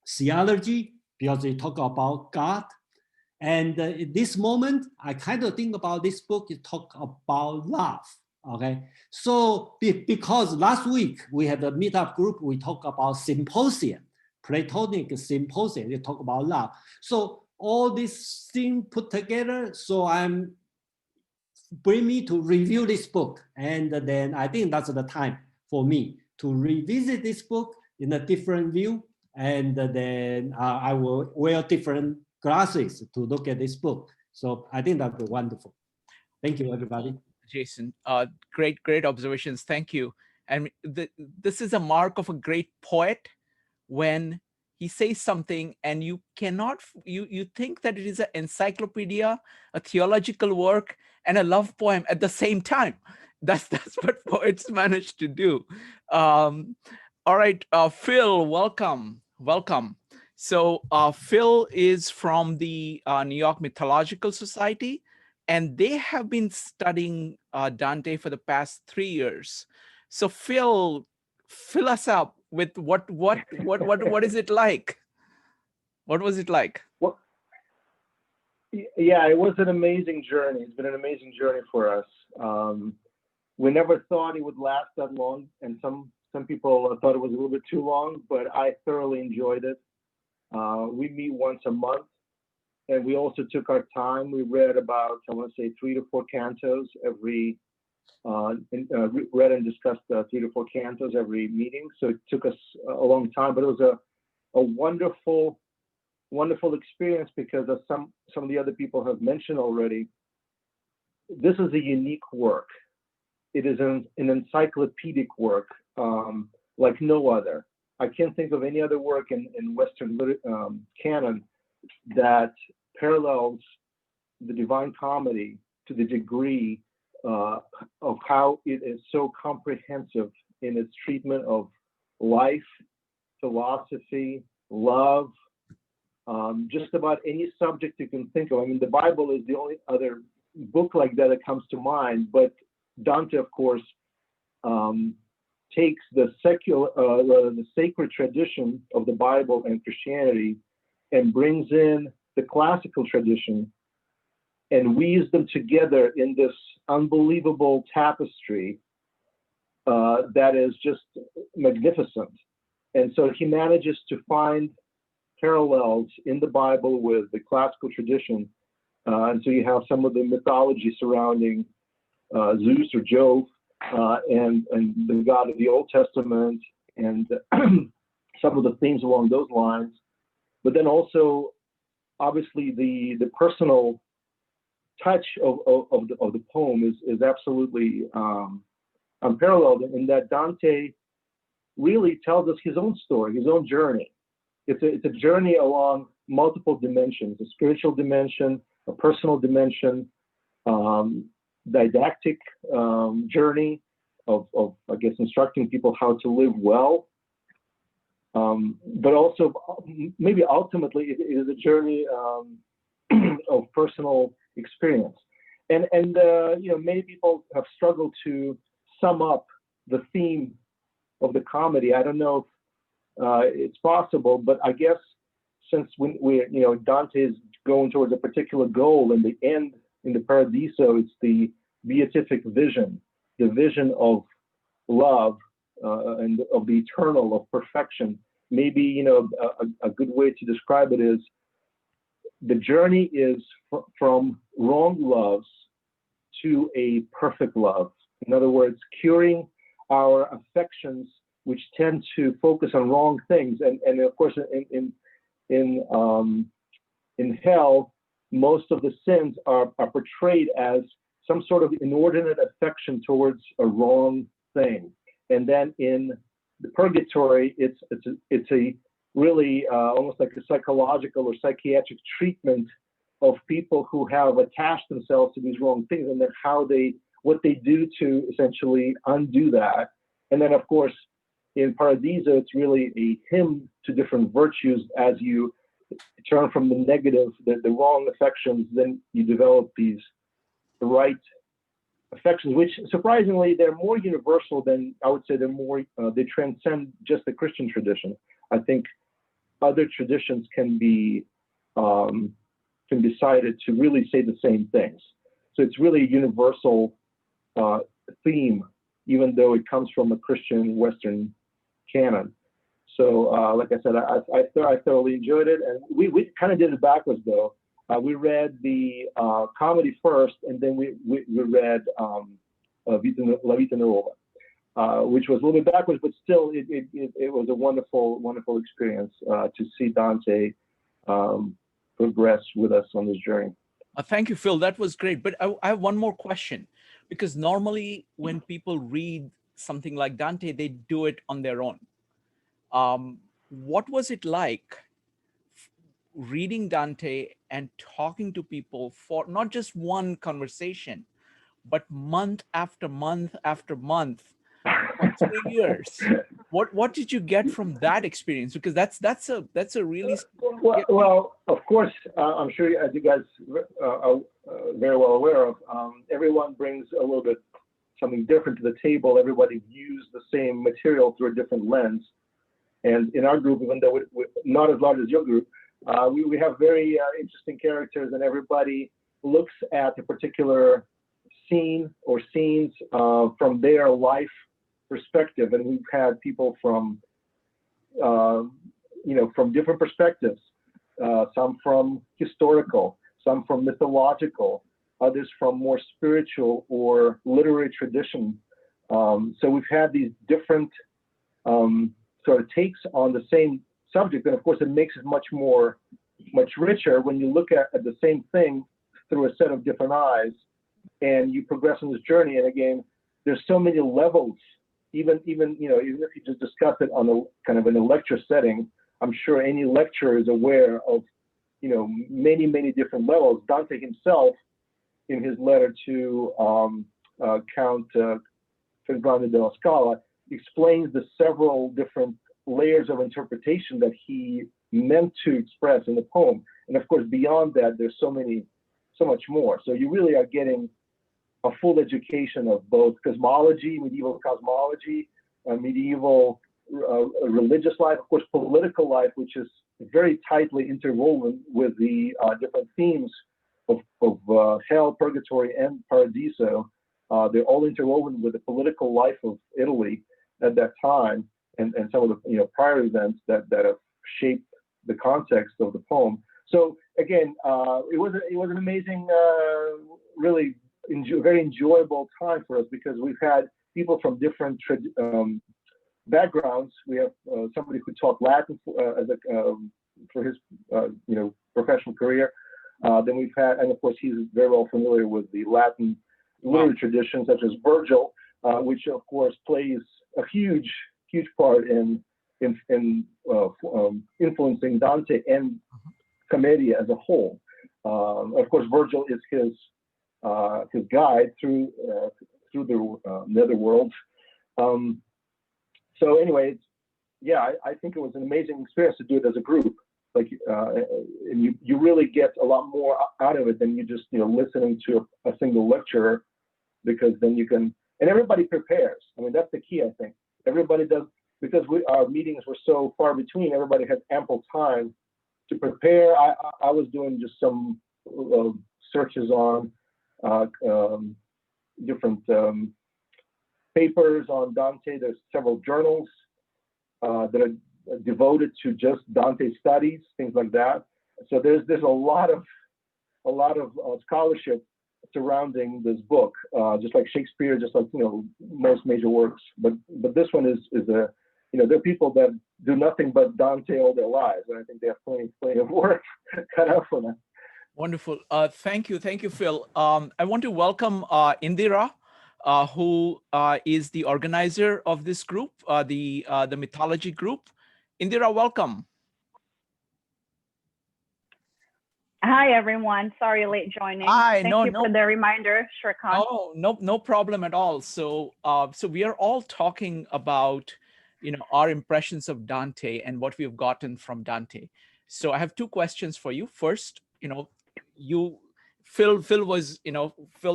theology because they talk about God. And at this moment, I kind of think about this book, it talk about love, okay? So because last week we had a meetup group, we talk about symposium, Platonic symposium, they talk about love. So all these things put together, so bring me to review this book. And then I think that's the time for me to revisit this book in a different view. And then I will wear different glasses to look at this book. So I think that'd be wonderful. Thank you, everybody. Jason, great observations. Thank you. And this is a mark of a great poet when he says something and you cannot, you think that it is an encyclopedia, a theological work, and a love poem at the same time. That's what poets manage to do. All right, Phil, welcome. So Phil is from the New York Mythological Society, and they have been studying Dante for the past 3 years. So Phil, fill us up with what is it like? What was it like? Well, yeah, it was an amazing journey. It's been an amazing journey for us. We never thought it would last that long, and some people thought it was a little bit too long, but I thoroughly enjoyed it. We meet once a month, and we also took our time. We read about, I want to say, 3 to 4 cantos every read and discussed 3 to 4 cantos every meeting. So it took us a long time, but it was a wonderful experience, because as some of the other people have mentioned already, this is a unique work. It is an encyclopedic work like no other. I can't think of any other work in Western canon that parallels the Divine Comedy to the degree of how it is so comprehensive in its treatment of life, philosophy, love, just about any subject you can think of. I mean, the Bible is the only other book like that comes to mind, but Dante, of course, takes the sacred tradition of the Bible and Christianity and brings in the classical tradition and weaves them together in this unbelievable tapestry that is just magnificent. And so he manages to find parallels in the Bible with the classical tradition. And so you have some of the mythology surrounding Zeus or Jove and the God of the Old Testament, and some of the themes along those lines. But then also, obviously, the personal touch of the poem is absolutely unparalleled, in that Dante really tells us his own story, his own journey. It's a journey along multiple dimensions: a spiritual dimension, a personal dimension, didactic journey of I guess instructing people how to live well, but also maybe ultimately it is a journey of personal experience. And you know, many people have struggled to sum up the theme of the comedy. I don't know if it's possible, but I guess since we you know, Dante is going towards a particular goal, in the end, in the Paradiso, it's the beatific vision, the vision of love and of the eternal, of perfection. Maybe, you know, a good way to describe it is the journey is from wrong loves to a perfect love. In other words, curing our affections, which tend to focus on wrong things. And of course, in hell, most of the sins are portrayed as some sort of inordinate affection towards a wrong thing. And then in the Purgatory, it's a really almost like a psychological or psychiatric treatment of people who have attached themselves to these wrong things, and then what they do to essentially undo that. And then, of course, in Paradiso, it's really a hymn to different virtues. As you turn from the negative, the wrong affections, then you develop the right affections, which surprisingly, they're more universal than, I would say, they transcend just the Christian tradition. I think other traditions can be cited to really say the same things. So it's really a universal theme, even though it comes from a Christian Western canon. So like I said, I thoroughly enjoyed it. And we kind of did it backwards, though. We read the comedy first, and then we read Vita Nuova, which was a little bit backwards, but still it was a wonderful experience to see Dante progress with us on this journey. Thank you, Phil. That was great. But I have one more question, because normally when people read something like Dante, they do it on their own. What was it like reading Dante and talking to people for not just one conversation, but month after month after month for 3 years? What did you get from that experience? Because that's a really well, of course, I'm sure, as you guys are very well aware of, everyone brings a little bit something different to the table. Everybody views the same material through a different lens. And in our group, even though we're not as large as your group, we have very interesting characters, and everybody looks at a particular scene or scenes from their life perspective. And we've had people from, from different perspectives, some from historical, some from mythological, others from more spiritual or literary tradition. So we've had these different sort of takes on the same subject, and of course it makes it much richer when you look at the same thing through a set of different eyes, and you progress on this journey. And again, there's so many levels. Even if you just discuss it on a kind of in a lecture setting, I'm sure any lecturer is aware of many different levels. Dante himself, in his letter to Count Ferdinando della Scala, explains the several different layers of interpretation that he meant to express in the poem. And of course, beyond that, there's so much more. So you really are getting a full education of both cosmology, medieval cosmology, medieval religious life, of course, political life, which is very tightly interwoven with the different themes of hell, purgatory, and paradiso. They're all interwoven with the political life of Italy at that time, and some of the prior events that have shaped the context of the poem. So again, it was an amazing, really very enjoyable time for us, because we've had people from different backgrounds. We have somebody who taught Latin for his professional career. Then we've had, and of course he's very well familiar with the Latin literary tradition, such as Virgil, which of course plays a huge part in influencing Dante and Commedia as a whole. Of course, Virgil is his guide through the netherworld. So anyway, I think it was an amazing experience to do it as a group. And you really get a lot more out of it than you just listening to a single lecture, because then you can, and everybody prepares. I mean, that's the key, I think. Everybody does, because our meetings were so far between. Everybody had ample time to prepare. I was doing just some searches on different papers on Dante. There's several journals that are devoted to just Dante studies, things like that. So there's a lot of scholarship surrounding this book, just like Shakespeare, just like most major works. But this one is there are people that do nothing but Dante all their lives, and I think they have plenty of work cut out for them. Wonderful. Thank you, Phil. I want to welcome Indira, who is the organizer of this group, the mythology group. Indira, welcome. Hi, everyone. Sorry, late joining. Hi, Thank you for the reminder, Shrikant. Oh, no problem at all. So we are all talking about, our impressions of Dante and what we've gotten from Dante. So I have two questions for you. First, Phil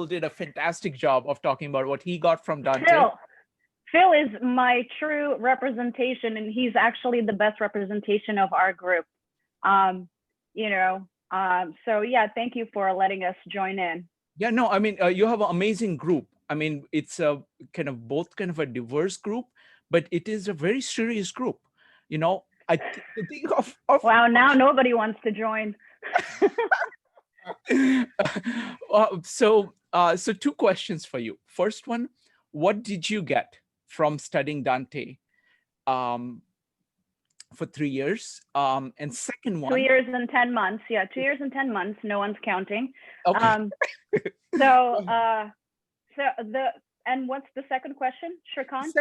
did a fantastic job of talking about what he got from Dante. Phil is my true representation, and he's actually the best representation of our group. So yeah, thank you for letting us join in. Yeah, no, I mean, you have an amazing group. I mean, it's a kind of a diverse group, but it is a very serious group. I think of wow, now nobody wants to join. So two questions for you. First one, what did you get from studying Dante for 3 years? And second one, 2 years and 10 months. Yeah, 2 years and 10 months. No one's counting. Okay. And what's the second question, Shrikant?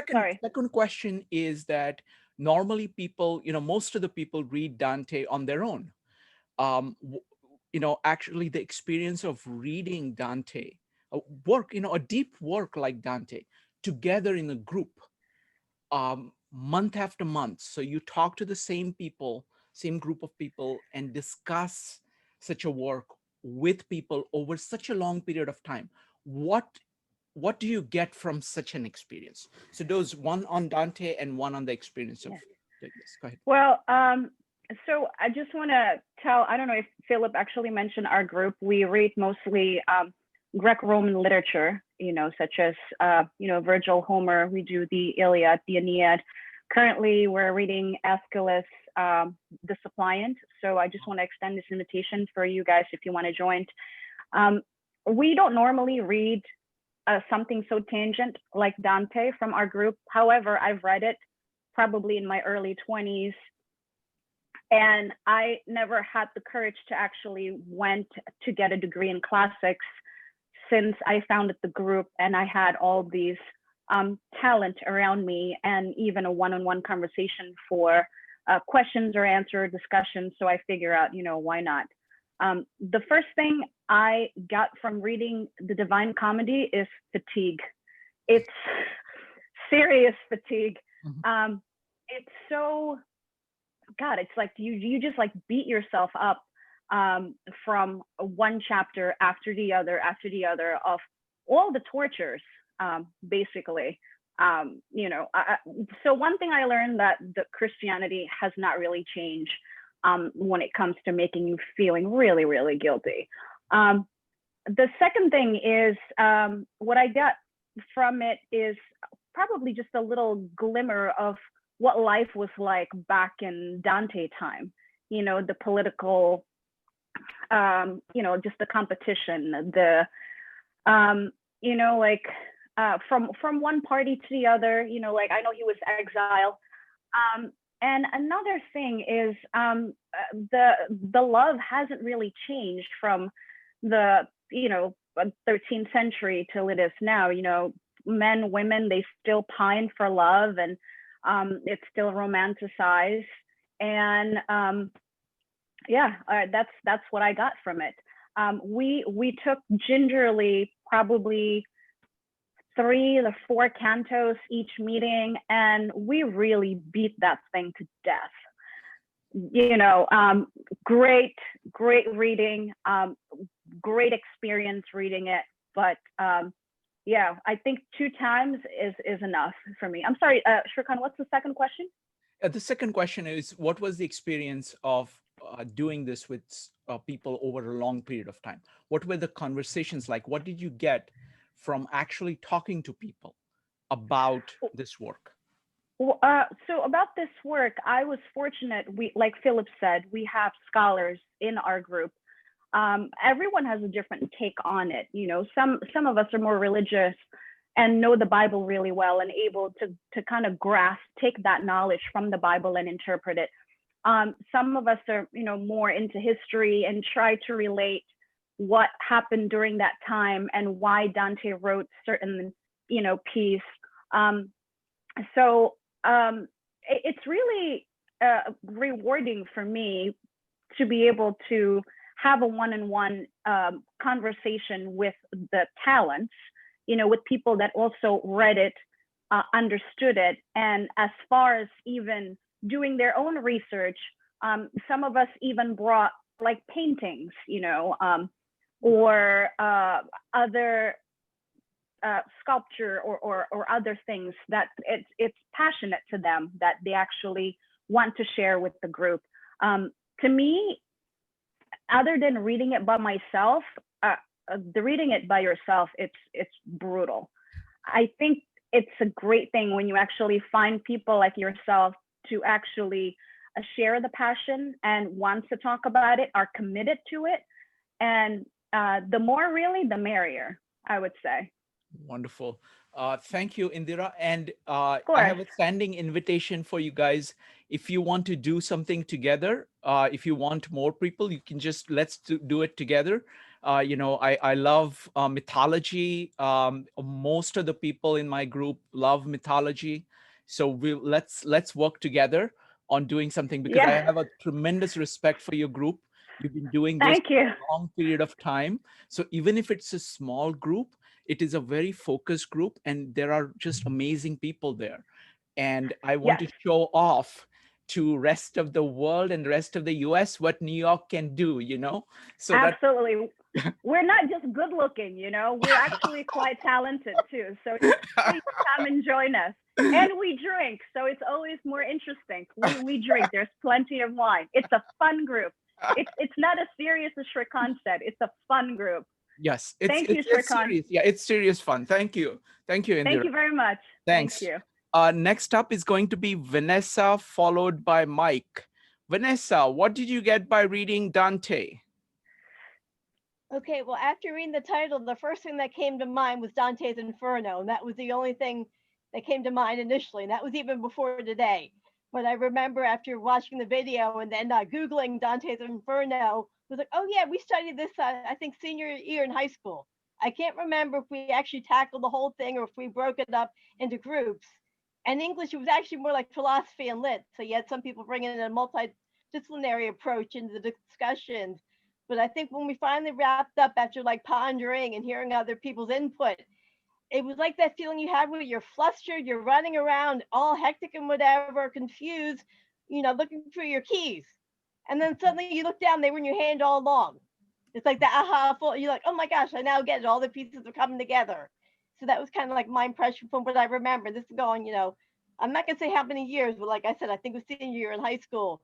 Second question is that normally people, most of the people read Dante on their own. Actually the experience of reading Dante, a deep work like Dante, together in a group, month after month. So you talk to the same group of people, and discuss such a work with people over such a long period of time. What do you get from such an experience? So those, one on Dante and one on the experience of this. Go ahead. Well, so I just want to tell, I don't know if Philip actually mentioned our group. We read mostly Greco-Roman literature, such as, Virgil, Homer. We do the Iliad, the Aeneid. Currently, we're reading Aeschylus, the Suppliant. So I just want to extend this invitation for you guys if you want to join. we don't normally read something so tangent like Dante from our group. However, I've read it probably in my early 20s, and I never had the courage to actually went to get a degree in classics since I founded the group, and I had all these talent around me, and even a one-on-one conversation for questions or answer discussions. So I figure out, why not? The first thing I got from reading the Divine Comedy is fatigue. It's serious fatigue. Mm-hmm. It's so, God, it's like you just like beat yourself up from one chapter after the other of all the tortures, basically. So one thing I learned, that the Christianity has not really changed when it comes to making you feeling really, really guilty. The second thing is, what I got from it is probably just a little glimmer of what life was like back in Dante time, the political, just the competition, the, from one party to the other, I know he was exiled. And another thing is the love hasn't really changed from the 13th century till it is now. Men, women, they still pine for love, and it's still romanticized. And that's what I got from it. We took gingerly probably 3 to 4 cantos each meeting, and we really beat that thing to death. Great reading, great experience reading it. But I think 2 times is enough for me. I'm sorry, Shrikant, what's the second question? The second question is, what was the experience of doing this with people over a long period of time? What were the conversations like? What did you get from actually talking to people about this work? So about this work, I was fortunate. We, like Philip said, we have scholars in our group. Everyone has a different take on it. Some of us are more religious and know the Bible really well and able to kind of take that knowledge from the Bible and interpret it. Some of us are, more into history and try to relate what happened during that time and why Dante wrote certain, piece. It's really rewarding for me to be able to have a one-on-one conversation with the talents, with people that also read it, understood it. And as far as even doing their own research, some of us even brought like paintings, or other sculpture or other things that it's passionate to them, that they actually want to share with the group. To me, other than reading it by myself, the reading it by yourself, it's brutal. I think it's a great thing when you actually find people like yourself to actually share the passion and want to talk about it, are committed to it. And the more really, the merrier, I would say. Wonderful. Thank you, Indira. And I have a standing invitation for you guys. If you want to do something together, if you want more people, you can just let's do it together. I love mythology. Most of the people in my group love mythology. So let's work together on doing something, because I have a tremendous respect for your group. You've been doing this for a long period of time. So even if it's a small group, it is a very focused group, and there are just amazing people there. And I want to show off to rest of the world and the rest of the US what New York can do, So absolutely. We're not just good looking, we're actually quite talented too. So please come and join us. And we drink, so it's always more interesting. We drink, there's plenty of wine. It's a fun group. It's not as serious as Shrikant said. It's a fun group. Yes, Thank you, it's serious. Yeah, it's serious fun. Thank you, Indira. Thank you very much. Thanks. Thank you. Next up is going to be Vanessa, followed by Mike. Vanessa, what did you get by reading Dante? Okay, well, after reading the title, the first thing that came to mind was Dante's Inferno, and that was the only thing that came to mind initially, and that was even before today. But I remember after watching the video and then Googling Dante's Inferno, was like, oh yeah, we studied this, I think, senior year in high school. I can't remember if we actually tackled the whole thing or if we broke it up into groups. And English, it was actually more like philosophy and lit. So you had some people bringing in a multidisciplinary approach into the discussions. But I think when we finally wrapped up after like pondering and hearing other people's input, it was like that feeling you have where you're flustered, you're running around all hectic and whatever, confused, looking for your keys. And then suddenly you look down, they were in your hand all along. It's like the aha, you're like, oh my gosh, I now get it. All the pieces are coming together. So that was kind of like my impression from what I remember. This is going, I'm not going to say how many years, but like I said, I think it was senior year in high school.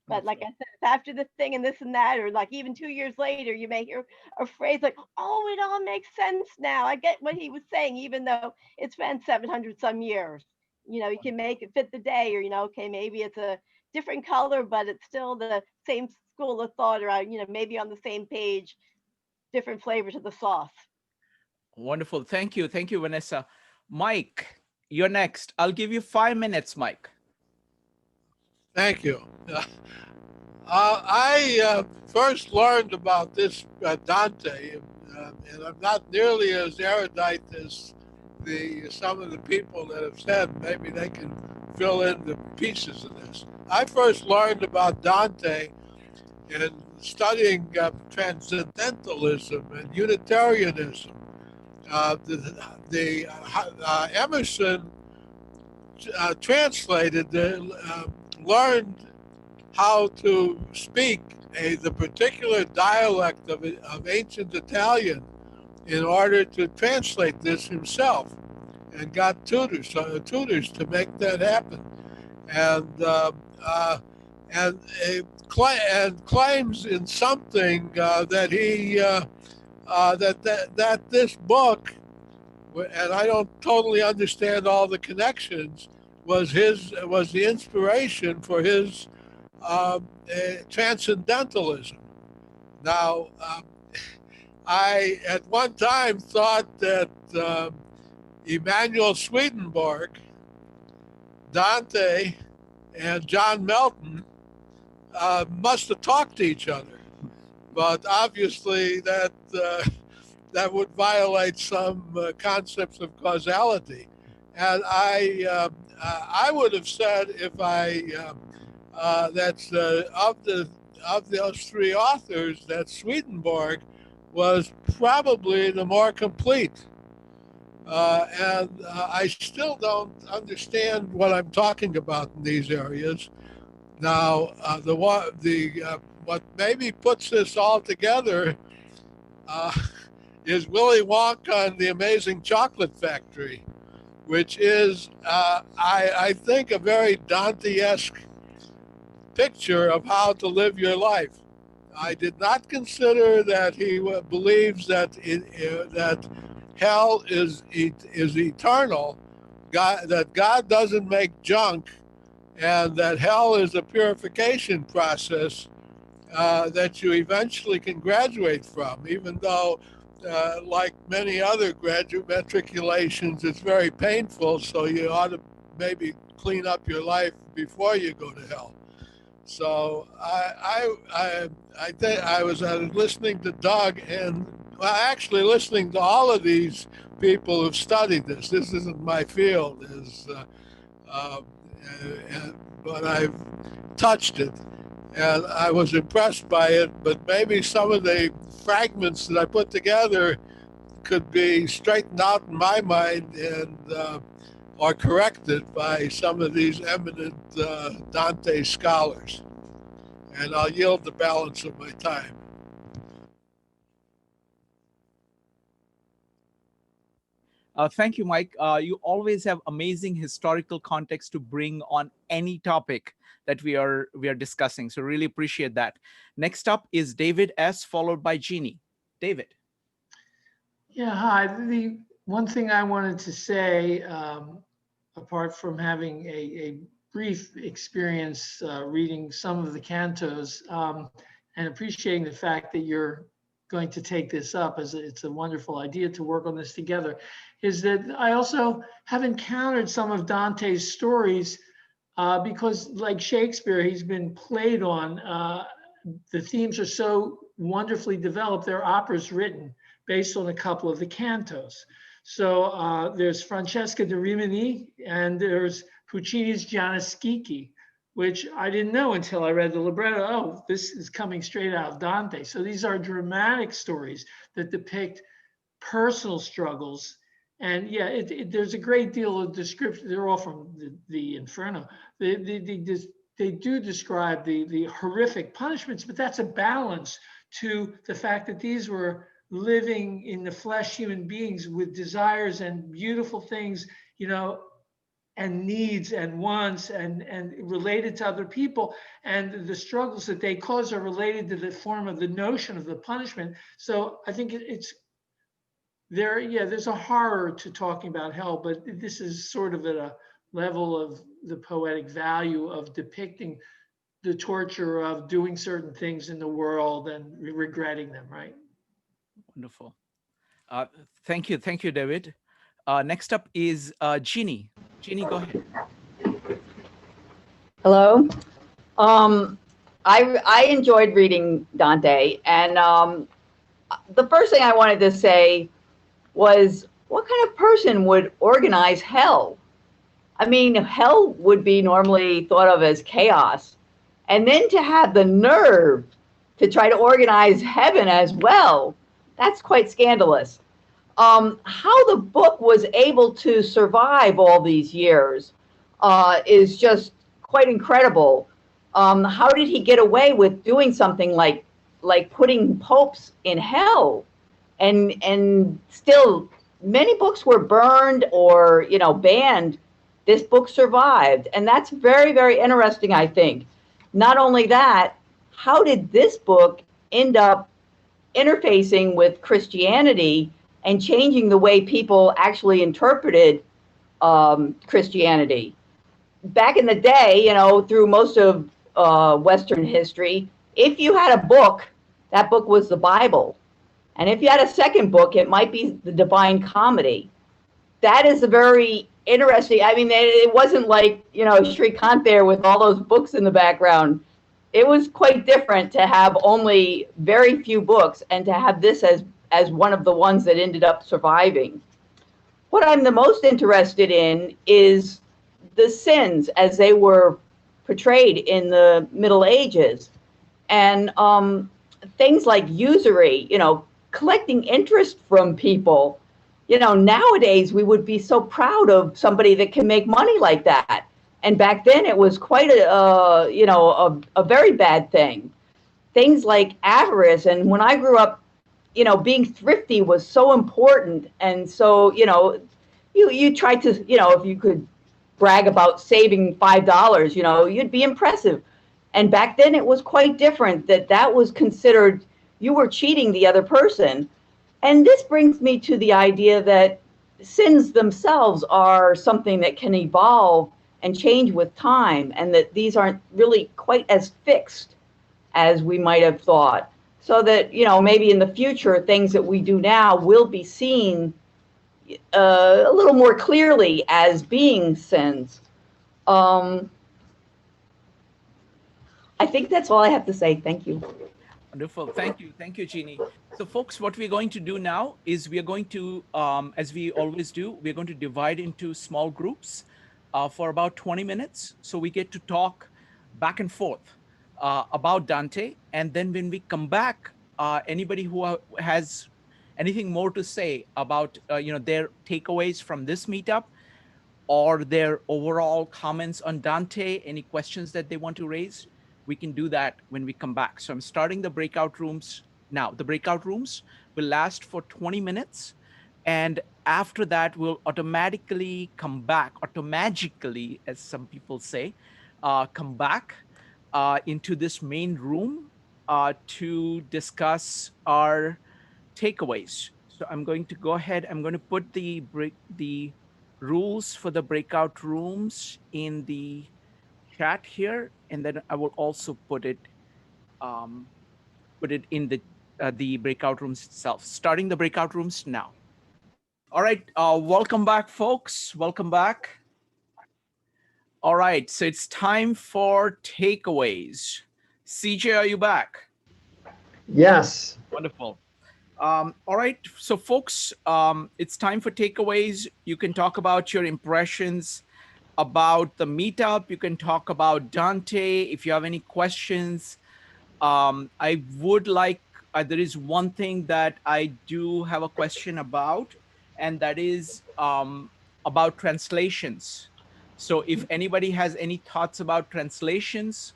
But like I said, after the thing and this and that, or like even 2 years later, you may hear a phrase like, oh, it all makes sense now. I get what he was saying, even though it's been 700 some years. You can make it fit the day, or, okay, maybe it's a different color, but it's still the same school of thought, or, maybe on the same page, different flavors of the sauce. Wonderful. Thank you. Thank you, Vanessa. Mike, you're next. I'll give you 5 minutes, Mike. Thank you. I first learned about this Dante, and I'm not nearly as erudite as some of the people that have said. Maybe they can fill in the pieces of this. I first learned about Dante in studying transcendentalism and Unitarianism. Emerson translated, learned how to speak the particular dialect of ancient Italian in order to translate this himself, and got tutors to make that happen, and claims in something that he that this book, and I don't totally understand all the connections, was the inspiration for his transcendentalism. Now, I at one time thought that Emanuel Swedenborg, Dante, and John Milton must have talked to each other, but obviously that would violate some concepts of causality. And I would have said, if that's of those three authors, that Swedenborg was probably the more complete. And I still don't understand what I'm talking about in these areas. Now, what maybe puts this all together is Willy Wonka and the Amazing Chocolate Factory, which is, I think, a very Dante-esque picture of how to live your life. I did not consider that he believes that that hell is eternal, that God doesn't make junk, and that hell is a purification process that you eventually can graduate from, even though, like many other graduate matriculations, it's very painful, so you ought to maybe clean up your life before you go to hell. So I think I was listening to Doug, and actually listening to all of these people who've studied this. This isn't my field, but I've touched it, and I was impressed by it. But maybe some of the fragments that I put together could be straightened out in my mind and are corrected by some of these eminent Dante scholars. And I'll yield the balance of my time. Thank you, Mike. You always have amazing historical context to bring on any topic that we are discussing. So really appreciate that. Next up is David S., followed by Jeannie. David. Yeah, hi. The one thing I wanted to say, apart from having a brief experience reading some of the cantos, and appreciating the fact that you're going to take this up, as it's a wonderful idea to work on this together, is that I also have encountered some of Dante's stories because, like Shakespeare, he's been played on. The themes are so wonderfully developed. There are operas written based on a couple of the cantos. So there's Francesca da Rimini and there's Puccini's Gianna Schicchi, which I didn't know until I read the libretto. Oh, this is coming straight out of Dante. So these are dramatic stories that depict personal struggles. And yeah, there's a great deal of description. They're all from the Inferno. They do describe the horrific punishments, but that's a balance to the fact that these were living in the flesh human beings with desires and beautiful things, you know, and needs and wants and related to other people, and the struggles that they cause are related to the form of the notion of the punishment. So I think it's there. Yeah, there's a horror to talking about hell, but this is sort of at a level of the poetic value of depicting the torture of doing certain things in the world and regretting them, right? Wonderful. Thank you, David. Next up is Jeannie. Jeannie, go ahead. Hello. I enjoyed reading Dante, and the first thing I wanted to say was, what kind of person would organize hell? I mean, hell would be normally thought of as chaos, and then to have the nerve to try to organize heaven as well, that's quite scandalous. How the book was able to survive all these years is just quite incredible. How did he get away with doing something like putting popes in hell, and still many books were burned or, you know, banned. This book survived, and that's very, very interesting, I think. Not only that, how did this book end up interfacing with Christianity and changing the way people actually interpreted Christianity? Back in the day, you know, through most of Western history, if you had a book, that book was the Bible. And if you had a second book, it might be the Divine Comedy. That is a very interesting, I mean, it wasn't like, you know, Sri Kant there with all those books in the background. It was quite different to have only very few books and to have this as one of the ones that ended up surviving. What I'm the most interested in is the sins as they were portrayed in the Middle Ages, and things like usury, you know, collecting interest from people. You know, nowadays we would be so proud of somebody that can make money like that. And back then it was quite a very bad thing. Things like avarice. And when I grew up, you know, being thrifty was so important. And so, you know, you tried to, you know, if you could brag about saving $5, you know, you'd be impressive. And back then it was quite different, that was considered, you were cheating the other person. And this brings me to the idea that sins themselves are something that can evolve and change with time, and that these aren't really quite as fixed as we might have thought. So that, you know, maybe in the future, things that we do now will be seen a little more clearly as being sins. I think that's all I have to say. Thank you. Wonderful. Thank you, Jeannie. So folks, what we're going to do now is we are going to, as we always do, we're going to divide into small groups for about 20 minutes. So we get to talk back and forth about Dante. And then when we come back, anybody who has anything more to say about you know, their takeaways from this meetup, or their overall comments on Dante, any questions that they want to raise, we can do that when we come back. So I'm starting the breakout rooms now. The breakout rooms will last for 20 minutes. And after that, we'll automatically come back, automagically, as some people say, come back into this main room to discuss our takeaways. So I'm going to go ahead. I'm going to put the rules for the breakout rooms in the chat here, and then I will also put it in the the breakout rooms itself. Starting the breakout rooms now. All right, welcome back, folks. Welcome back. All right, so it's time for takeaways. CJ, are you back? Yes. Wonderful. All right, so folks, it's time for takeaways. You can talk about your impressions about the meetup. You can talk about Dante. If you have any questions, I would like, there is one thing that I do have a question about, and that is about translations. So if anybody has any thoughts about translations,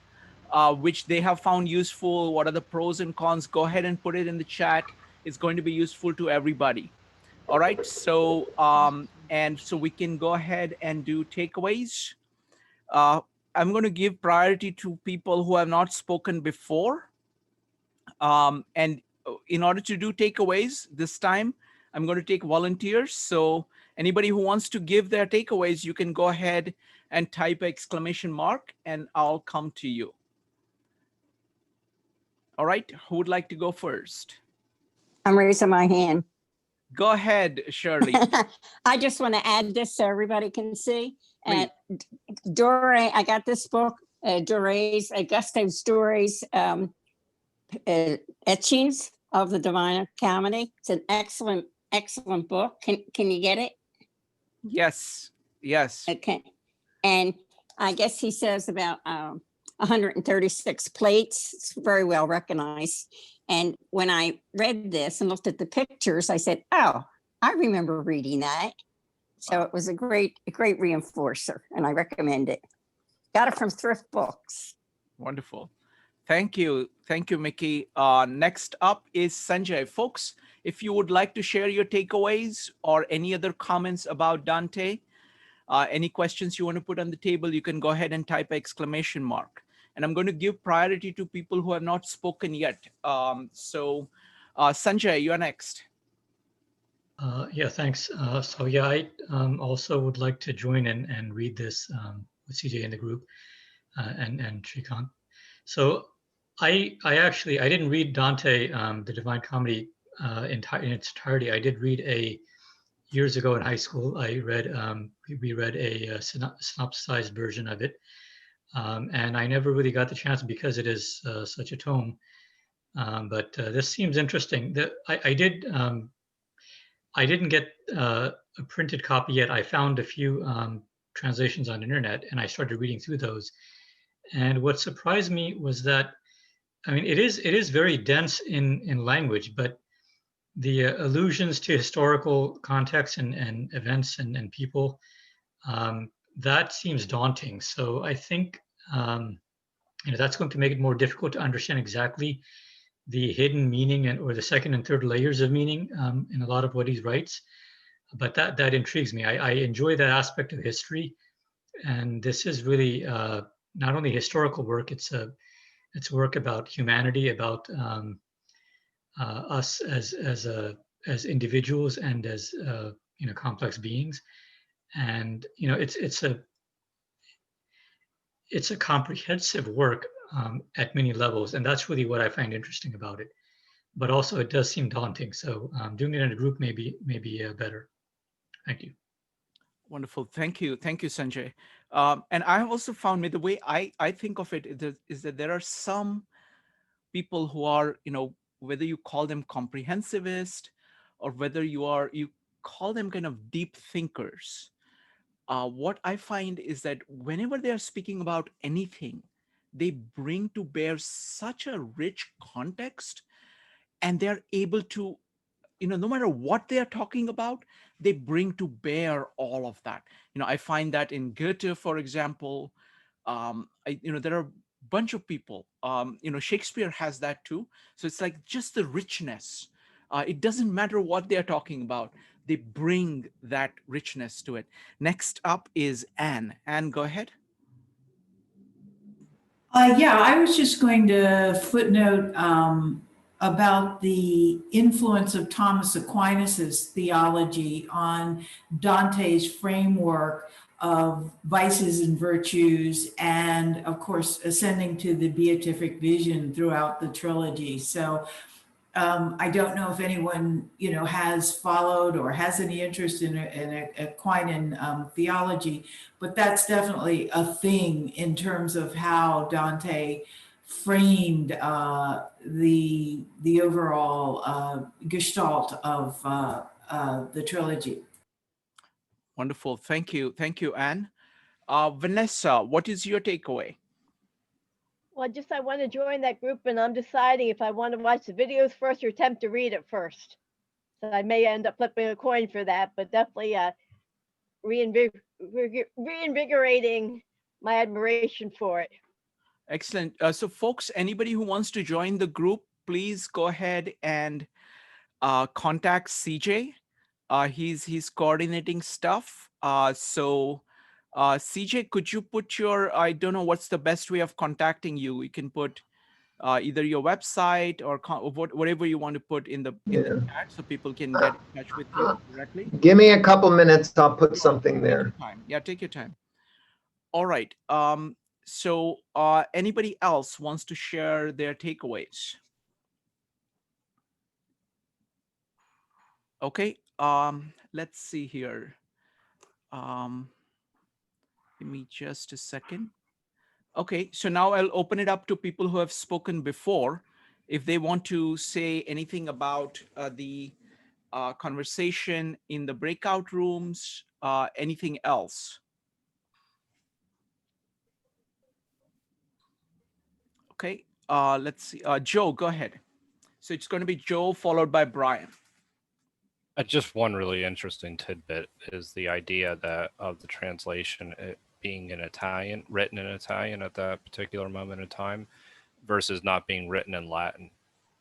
which they have found useful, what are the pros and cons, go ahead and put it in the chat. It's going to be useful to everybody. All right, so and so we can go ahead and do takeaways. I'm going to give priority to people who have not spoken before. And in order to do takeaways this time, I'm going to take volunteers. So anybody who wants to give their takeaways, you can go ahead and type exclamation mark and I'll come to you. All right, who would like to go first? I'm raising my hand. Go ahead, Shirley. I just want to add this so everybody can see. And Dore, I got this book, Dore's, Augustine's Dore's Etchings of the Divine Comedy. It's an excellent, excellent book. Can you get it? Yes, yes. Okay. And I guess he says about 136 plates. It's very well recognized. And when I read this and looked at the pictures, I said, oh, I remember reading that. So it was a great reinforcer, and I recommend it. Got it from Thrift Books. Wonderful. Thank you. Thank you, Mickey. Next up is Sanjay. Folks, if you would like to share your takeaways or any other comments about Dante, any questions you want to put on the table, you can go ahead and type exclamation mark. And I'm going to give priority to people who have not spoken yet. Sanjay, you're next. Yeah, thanks. So yeah, I also would like to join in and read this with CJ in the group and Shrikant. So I didn't read Dante, the Divine Comedy in its entirety. I did read years ago in high school. We read a synopsized version of it. And I never really got the chance because it is such a tome. But this seems interesting. I didn't get a printed copy yet. I found a few translations on the internet, and I started reading through those. And what surprised me was that, I mean, it is very dense in language, but the allusions to historical context and events and people, that seems daunting. So I think that's going to make it more difficult to understand exactly the hidden meaning or the second and third layers of meaning in a lot of what he writes. But that intrigues me. I enjoy that aspect of history, and this is really not only historical work. It's work about humanity, about us as individuals and as complex beings. And it's a comprehensive work at many levels, and that's really what I find interesting about it. But also, it does seem daunting. So doing it in a group may be better. Thank you. Wonderful. Thank you, Sanjay. And I have also found, the way I think of it is that there are some people who are, whether you call them comprehensivist or whether you call them kind of deep thinkers. What I find is that whenever they are speaking about anything, they bring to bear such a rich context, and they're able to, no matter what they're talking about, they bring to bear all of that. I find that in Goethe, for example, there are a bunch of people, Shakespeare has that too. So it's like just the richness. It doesn't matter what they're talking about. They bring that richness to it. Next up is Anne. Anne, go ahead. Yeah, I was just going to footnote about the influence of Thomas Aquinas's theology on Dante's framework of vices and virtues, and of course, ascending to the beatific vision throughout the trilogy. So I don't know if anyone, has followed or has any interest in Aquinan theology, but that's definitely a thing in terms of how Dante framed the overall gestalt of the trilogy. Wonderful. Thank you. Thank you, Anne. Vanessa, what is your takeaway? Well, I want to join that group, and I'm deciding if I want to watch the videos first or attempt to read it first. So I may end up flipping a coin for that, but definitely reinvigorating my admiration for it. Excellent. So folks, anybody who wants to join the group, please go ahead and contact CJ. He's coordinating stuff. CJ, could you put your, I don't know what's the best way of contacting you. You can put either your website or whatever you want to put in the chat so people can get in touch with you directly. Give me a couple minutes. I'll put something there. Yeah, take your time. All right. So anybody else wants to share their takeaways? Okay. Let's see here. Give me just a second. Okay, so now I'll open it up to people who have spoken before. If they want to say anything about the conversation in the breakout rooms, anything else. Okay, let's see. Joe, go ahead. So it's going to be Joe followed by Brian. Just one really interesting tidbit is the idea that of the translation it being in Italian, written in Italian at that particular moment in time, versus not being written in Latin,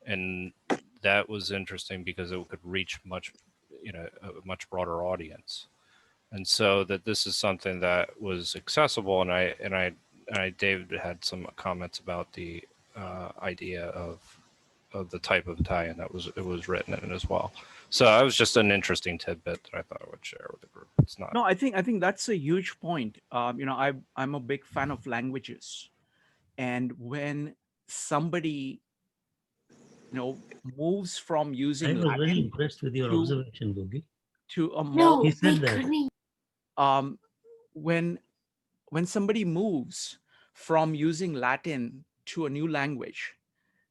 and that was interesting because it could reach a much broader audience, and so that this is something that was accessible. And David had some comments about the idea of the type of Italian that it was written in as well. So that was just an interesting tidbit that I thought I would share with the group. It's not. No, I think that's a huge point. I'm a big fan of languages, and when somebody moves from using I was Latin very impressed with your observation, Boogie. to a more he said that. When somebody moves from using Latin to a new language,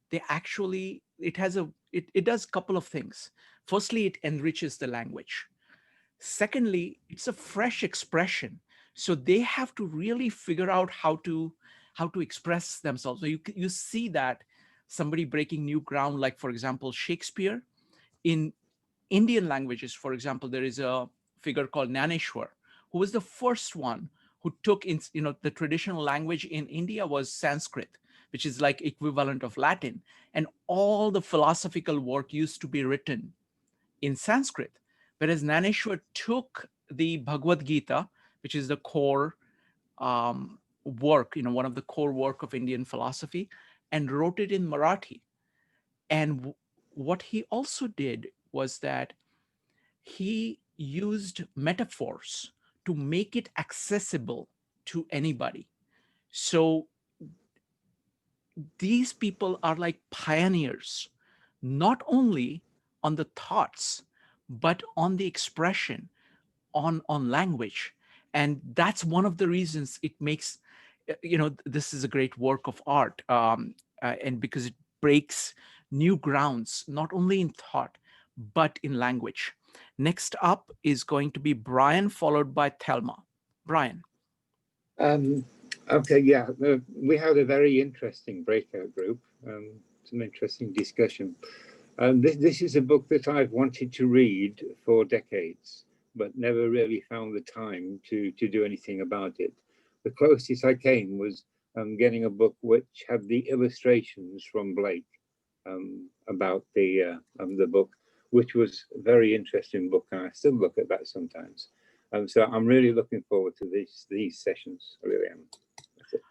they actually it does a couple of things. Firstly, it enriches the language. Secondly, it's a fresh expression, so they have to really figure out how to express themselves. So you see that somebody breaking new ground, like for example Shakespeare. In Indian languages, for example, there is a figure called Naneshwar, who was the first one who took the traditional language in India was Sanskrit, which is like equivalent of Latin, and all the philosophical work used to be written in Sanskrit. Whereas Naneshwar took the Bhagavad Gita, which is the core work, one of the core work of Indian philosophy, and wrote it in Marathi. And what he also did was that he used metaphors to make it accessible to anybody. So these people are like pioneers, not only on the thoughts, but on the expression, on language. And that's one of the reasons it makes, this is a great work of art. And because it breaks new grounds, not only in thought, but in language. Next up is going to be Brian, followed by Thelma. Brian. Okay, yeah, we had a very interesting breakout group, some interesting discussion. This is a book that I've wanted to read for decades, but never really found the time to do anything about it. The closest I came was getting a book which had the illustrations from Blake about the book, which was a very interesting book, and I still look at that sometimes. So I'm really looking forward to these sessions. I really am. That's it.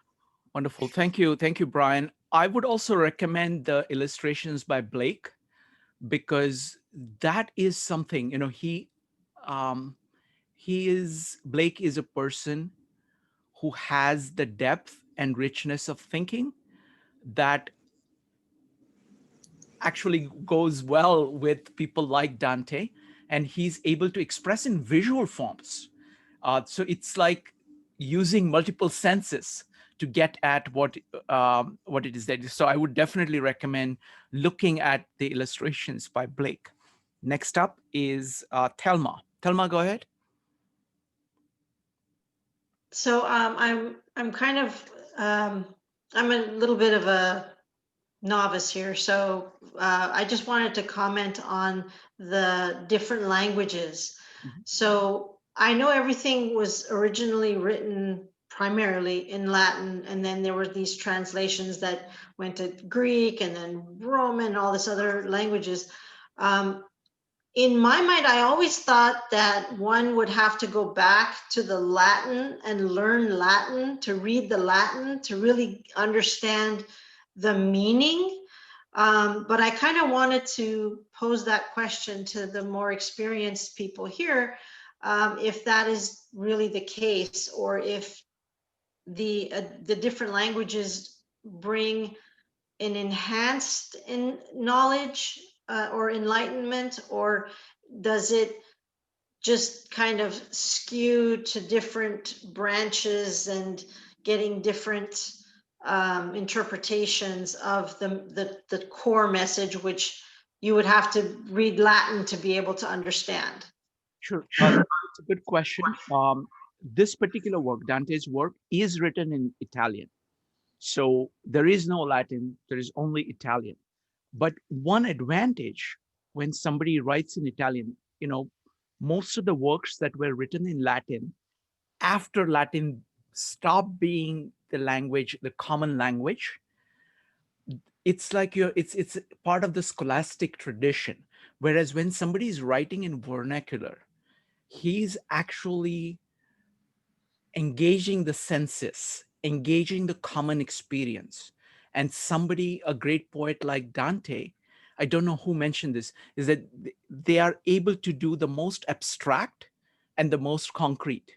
Wonderful. Thank you, Brian. I would also recommend the illustrations by Blake, because that is something, Blake is a person who has the depth and richness of thinking that actually goes well with people like Dante, and he's able to express in visual forms. So it's like using multiple senses to get at what it is that. So I would definitely recommend looking at the illustrations by Blake. Next up is Thelma. Thelma, go ahead. So I'm kind of I'm a little bit of a novice here, so I just wanted to comment on the different languages. So I know everything was originally written primarily in Latin, and then there were these translations that went to Greek and then Roman, all this other languages. In my mind, I always thought that one would have to go back to the Latin and learn Latin, to read the Latin, to really understand the meaning. But I kind of wanted to pose that question to the more experienced people here, if that is really the case, or if the different languages bring an enhanced knowledge or enlightenment, or does it just kind of skew to different branches and getting different interpretations of the core message, which you would have to read Latin to be able to understand? Sure. It's a good question. This particular work, Dante's work, is written in Italian. So there is no Latin, there is only Italian. But one advantage when somebody writes in Italian, most of the works that were written in Latin, after Latin stopped being the language, the common language, it's like it's part of the scholastic tradition. Whereas when somebody is writing in vernacular, he's actually engaging the senses, engaging the common experience. And somebody, a great poet like Dante, I don't know who mentioned this, is that they are able to do the most abstract and the most concrete.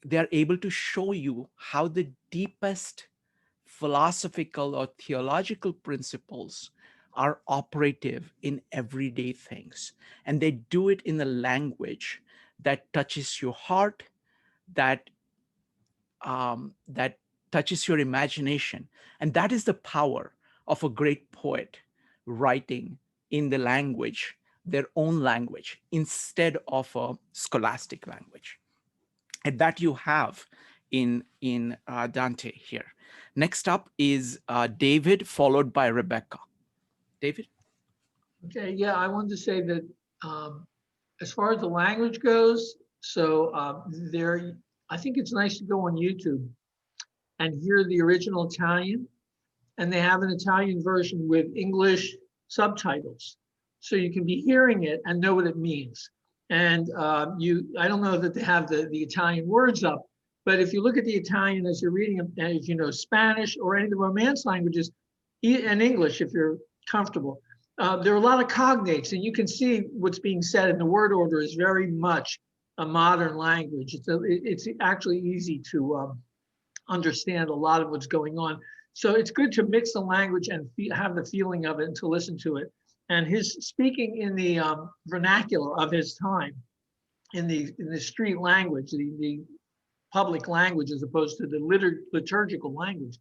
They are able to show you how the deepest philosophical or theological principles are operative in everyday things. And they do it in a language that touches your heart, that touches your imagination. And that is the power of a great poet writing in the language, their own language, instead of a scholastic language. And that you have in Dante here. Next up is David, followed by Rebecca. David? Okay, yeah, I wanted to say that as far as the language goes, so I think it's nice to go on YouTube and hear the original Italian, and they have an Italian version with English subtitles. So you can be hearing it and know what it means. And I don't know that they have the Italian words up, but if you look at the Italian as you're reading them, and if you know Spanish or any of the Romance languages, and English, if you're comfortable, there are a lot of cognates, and you can see what's being said, and the word order is very much a modern language. It's actually easy to understand a lot of what's going on. So it's good to mix the language and have the feeling of it and to listen to it. And his speaking in the vernacular of his time, in the street language, the public language, as opposed to the liturgical language.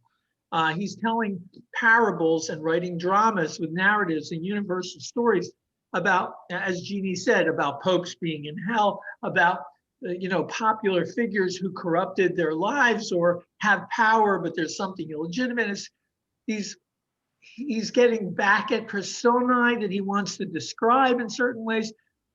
He's telling parables and writing dramas with narratives and universal stories about, as Jeannie said, about popes being in hell, about popular figures who corrupted their lives or have power, but there's something illegitimate. He's getting back at personae that he wants to describe in certain ways,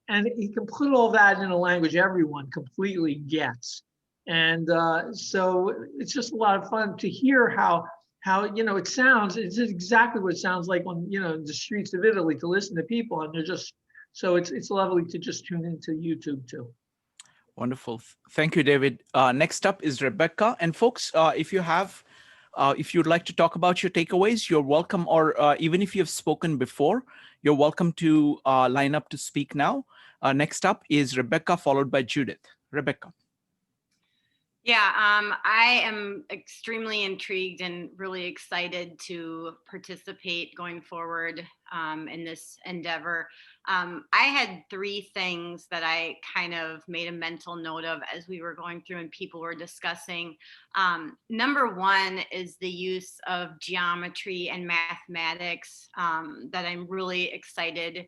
and he can put all that in a language everyone completely gets. And so it's just a lot of fun to hear how it sounds. It's exactly what it sounds like on the streets of Italy, to listen to people, and they're just so it's lovely to just tune into YouTube too. Wonderful. Thank you, David. Next up is Rebecca. And folks, if you'd like to talk about your takeaways, you're welcome, or even if you've spoken before, you're welcome to line up to speak now. Next up is Rebecca, followed by Judith. Rebecca. Yeah, I am extremely intrigued and really excited to participate going forward in this endeavor. I had 3 things that I kind of made a mental note of as we were going through and people were discussing. Number 1 is the use of geometry and mathematics that I'm really excited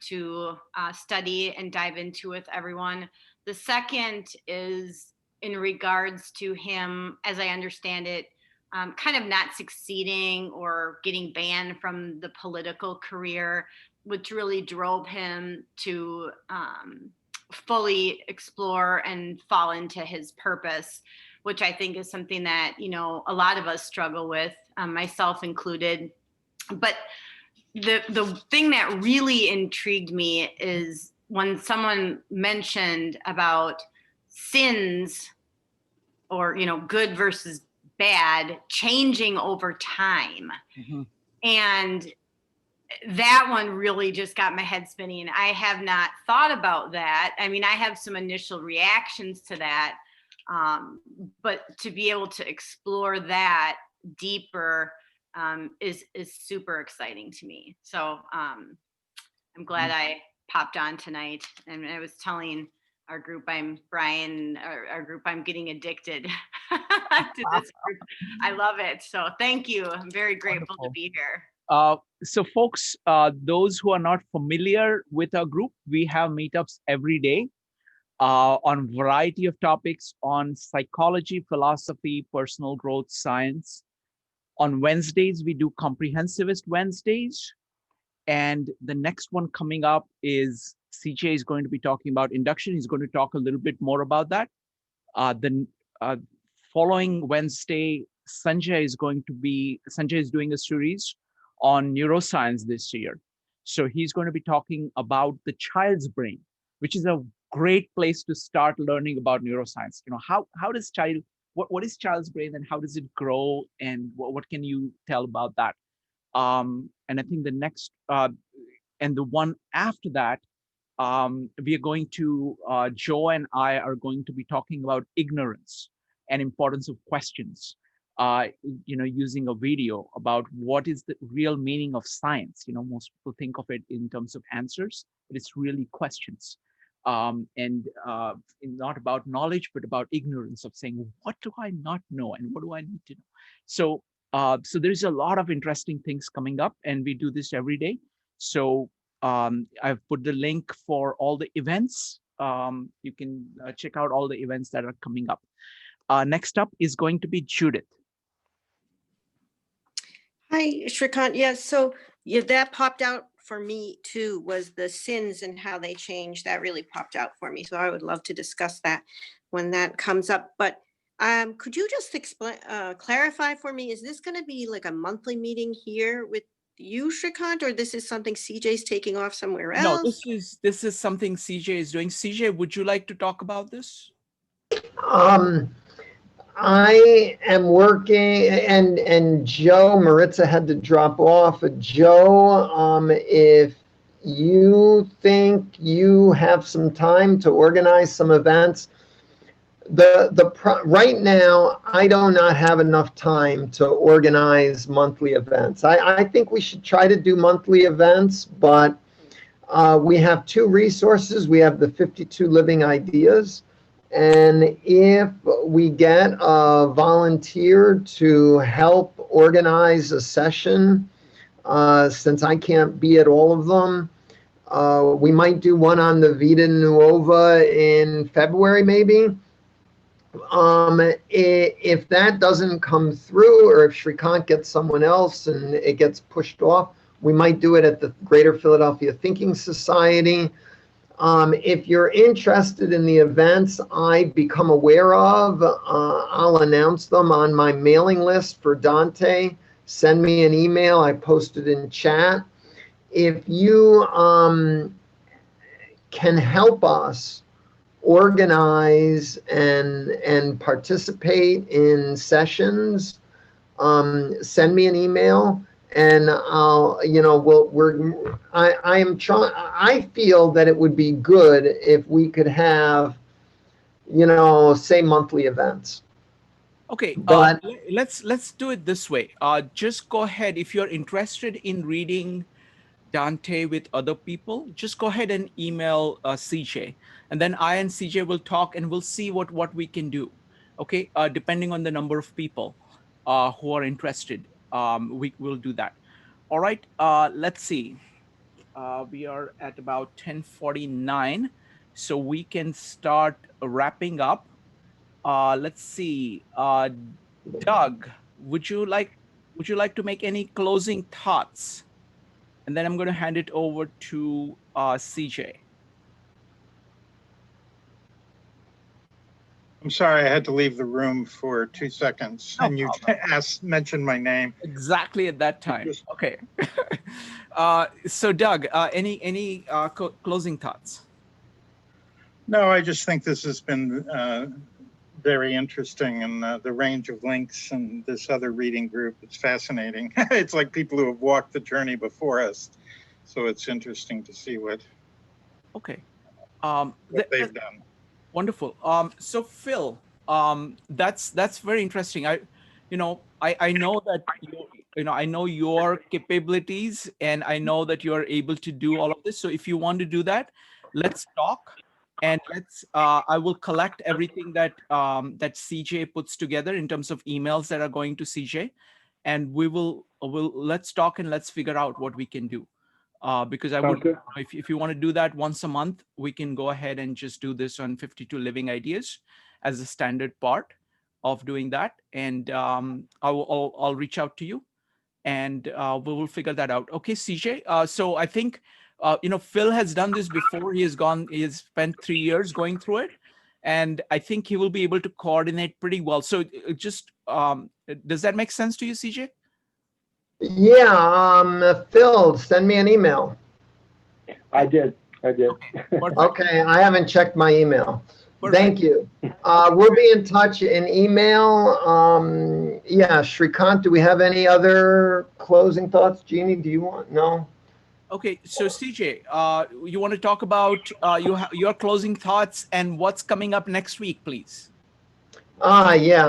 to study and dive into with everyone. The second is in regards to him, as I understand it, kind of not succeeding or getting banned from the political career, which really drove him to fully explore and fall into his purpose, which I think is something that, you know, a lot of us struggle with, myself included. But the thing that really intrigued me is when someone mentioned about sins, or, you know, good versus bad, changing over time. Mhm. And that one really just got my head spinning. I have not thought about that. I mean, I have some initial reactions to that, but to be able to explore that deeper is super exciting to me. So I'm glad I popped on tonight. And I was telling our group, our group, I'm getting addicted to this group. I love it. So thank you. I'm very grateful to be here. So folks, those who are not familiar with our group, we have meetups every day on a variety of topics on psychology, philosophy, personal growth, science. On Wednesdays, we do Comprehensivist Wednesdays. And the next one coming up is CJ is going to be talking about induction. He's going to talk a little bit more about that. The following Wednesday, Sanjay is doing a series on neuroscience this year. So he's going to be talking about the child's brain, which is a great place to start learning about neuroscience. You know, how does what is child's brain and how does it grow, and what can you tell about that? And I think the next and the one after that, we are going to, Joe and I are going to be talking about ignorance and importance of questions, you know, using a video about what is the real meaning of science. You know, most people think of it in terms of answers, but it's really questions. And not about knowledge, but about ignorance, of saying, what do I not know and what do I need to know? So, so there's a lot of interesting things coming up, and we do this every day. So I've put the link for all the events. You can check out all the events that are coming up. Next up is going to be Judith. Hi, Shrikant. Yes, so that popped out for me too, was the sins and how they change. That really popped out for me. So I would love to discuss that when that comes up. But could you just explain, clarify for me, is this going to be like a monthly meeting here with you, Shrikant, or this is something CJ's taking off somewhere else? No, this is something CJ is doing. CJ, would you like to talk about this? I am working, and Joe, Maritza had to drop off. Joe, if you think you have some time to organize some events, right now, I do not have enough time to organize monthly events. I think we should try to do monthly events, but we have 2 resources. We have the 52 Living Ideas. And if we get a volunteer to help organize a session, since I can't be at all of them, we might do one on the Vita Nuova in February, maybe. If that doesn't come through, or if Shrikant gets someone else and it gets pushed off, we might do it at the Greater Philadelphia Thinking Society. If you're interested in the events I become aware of, I'll announce them on my mailing list for Dante. Send me an email. I posted in chat. If you can help us organize and participate in sessions, send me an email. And I'll, you know, I feel that it would be good if we could have say monthly events. Okay, But let's do it this way. Just go ahead if you're interested in reading Dante with other people. Just go ahead and email CJ, and then I and CJ will talk, and we'll see what we can do. Okay, depending on the number of people who are interested, we will do that. All right. Let's see. We are at about 10:49, so we can start wrapping up. Let's see. Doug, would you like to make any closing thoughts? And then I'm going to hand it over to CJ. I'm sorry, I had to leave the room for 2 seconds, No and you mentioned my name. Exactly at that time. Okay. So Doug, any closing thoughts? No, I just think this has been very interesting, and the range of links and this other reading group, it's fascinating. It's like people who have walked the journey before us. So it's interesting to see what they've done. Wonderful. So Phil, that's very interesting. I know that I know your capabilities, and I know that you are able to do all of this. So if you want to do that, let's talk, and I will collect everything that CJ puts together in terms of emails that are going to CJ, and let's talk and let's figure out what we can do. Because I would, if you want to do that once a month, we can go ahead and just do this on 52 Living Ideas as a standard part of doing that. And I'll reach out to you, and we will figure that out. Okay, CJ. So I think Phil has done this before. He has spent 3 years going through it, and I think he will be able to coordinate pretty well. So just does that make sense to you, CJ? Yeah, Phil, send me an email. I did. Okay, I haven't checked my email. Thank you. We'll be in touch in email. Yeah, Shrikant, do we have any other closing thoughts? Jeannie, do you want? No? Okay, so CJ, you want to talk about your closing thoughts and what's coming up next week, please? Yeah.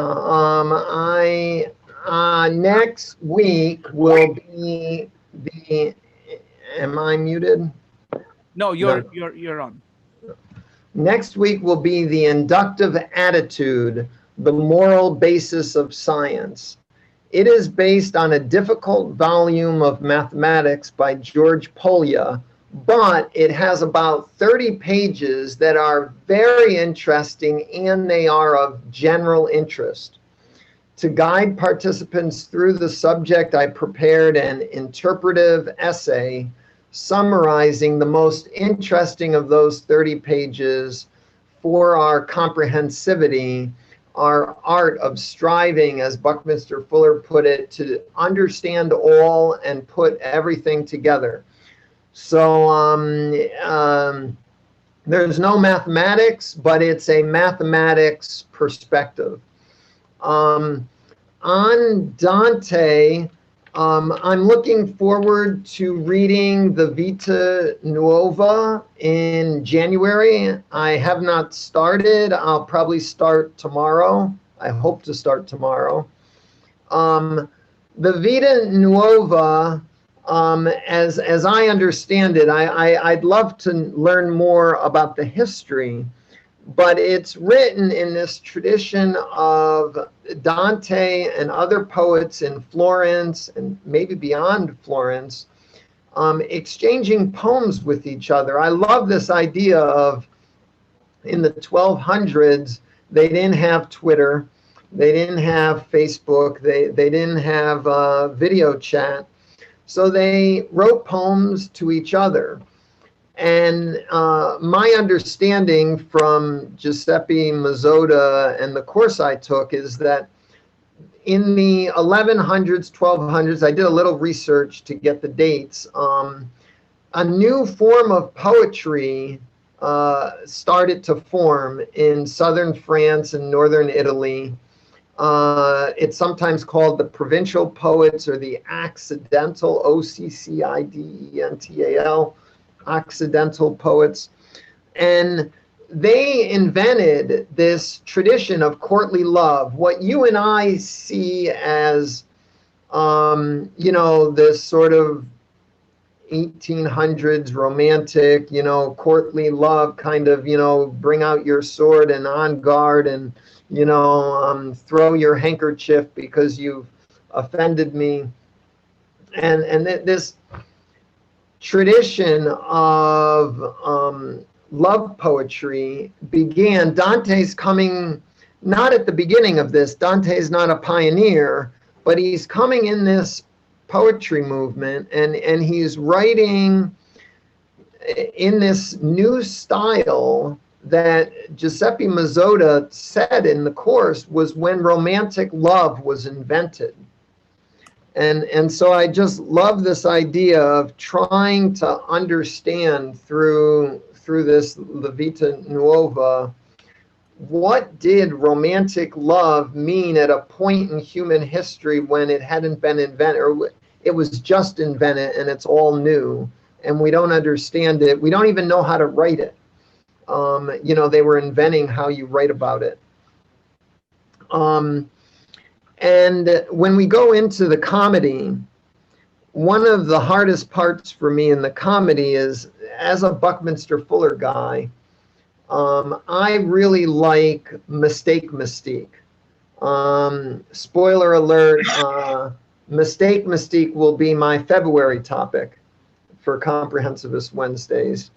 Next week will be the. Am I muted? No, you're on. Next week will be the inductive attitude, the moral basis of science. It is based on a difficult volume of mathematics by George Polya, but it has about 30 pages that are very interesting, and they are of general interest. To guide participants through the subject, I prepared an interpretive essay summarizing the most interesting of those 30 pages for our comprehensivity, our art of striving, as Buckminster Fuller put it, to understand all and put everything together. So there's no mathematics, but it's a mathematics perspective. On Dante, I'm looking forward to reading the Vita Nuova in January. I have not started. I'll probably start tomorrow. I hope to start tomorrow. The Vita Nuova, as I understand it, I'd love to learn more about the history, but it's written in this tradition of Dante and other poets in Florence and maybe beyond Florence, exchanging poems with each other. I love this idea of, in the 1200s, they didn't have Twitter, they didn't have Facebook, they didn't have video chat, so they wrote poems to each other. And my understanding from Giuseppe Mazzotta and the course I took is that in the 1100s, 1200s, I did a little research to get the dates, a new form of poetry started to form in southern France and northern Italy. It's sometimes called the Provincial Poets, or the Occidental, Occidental, Occidental poets. And they invented this tradition of courtly love, what you and I see as, you know, this sort of 1800s romantic, you know, courtly love kind of, you know, bring out your sword and on guard and, you know, throw your handkerchief because you've offended me. And this tradition of love poetry began. Dante's coming not at the beginning of this. Dante's not a pioneer, but he's coming in this poetry movement, and he's writing in this new style that Giuseppe Mazzotta said in the course was when romantic love was invented. And so I just love this idea of trying to understand through this the Vita Nuova, what did romantic love mean at a point in human history when it hadn't been invented, or it was just invented and it's all new and we don't understand it. We don't even know how to write it. You know, they were inventing how you write about it. And when we go into the comedy, one of the hardest parts for me in the comedy is, as a Buckminster Fuller guy, I really like mistake mystique. Spoiler alert, mistake mystique will be my February topic for Comprehensivist Wednesdays.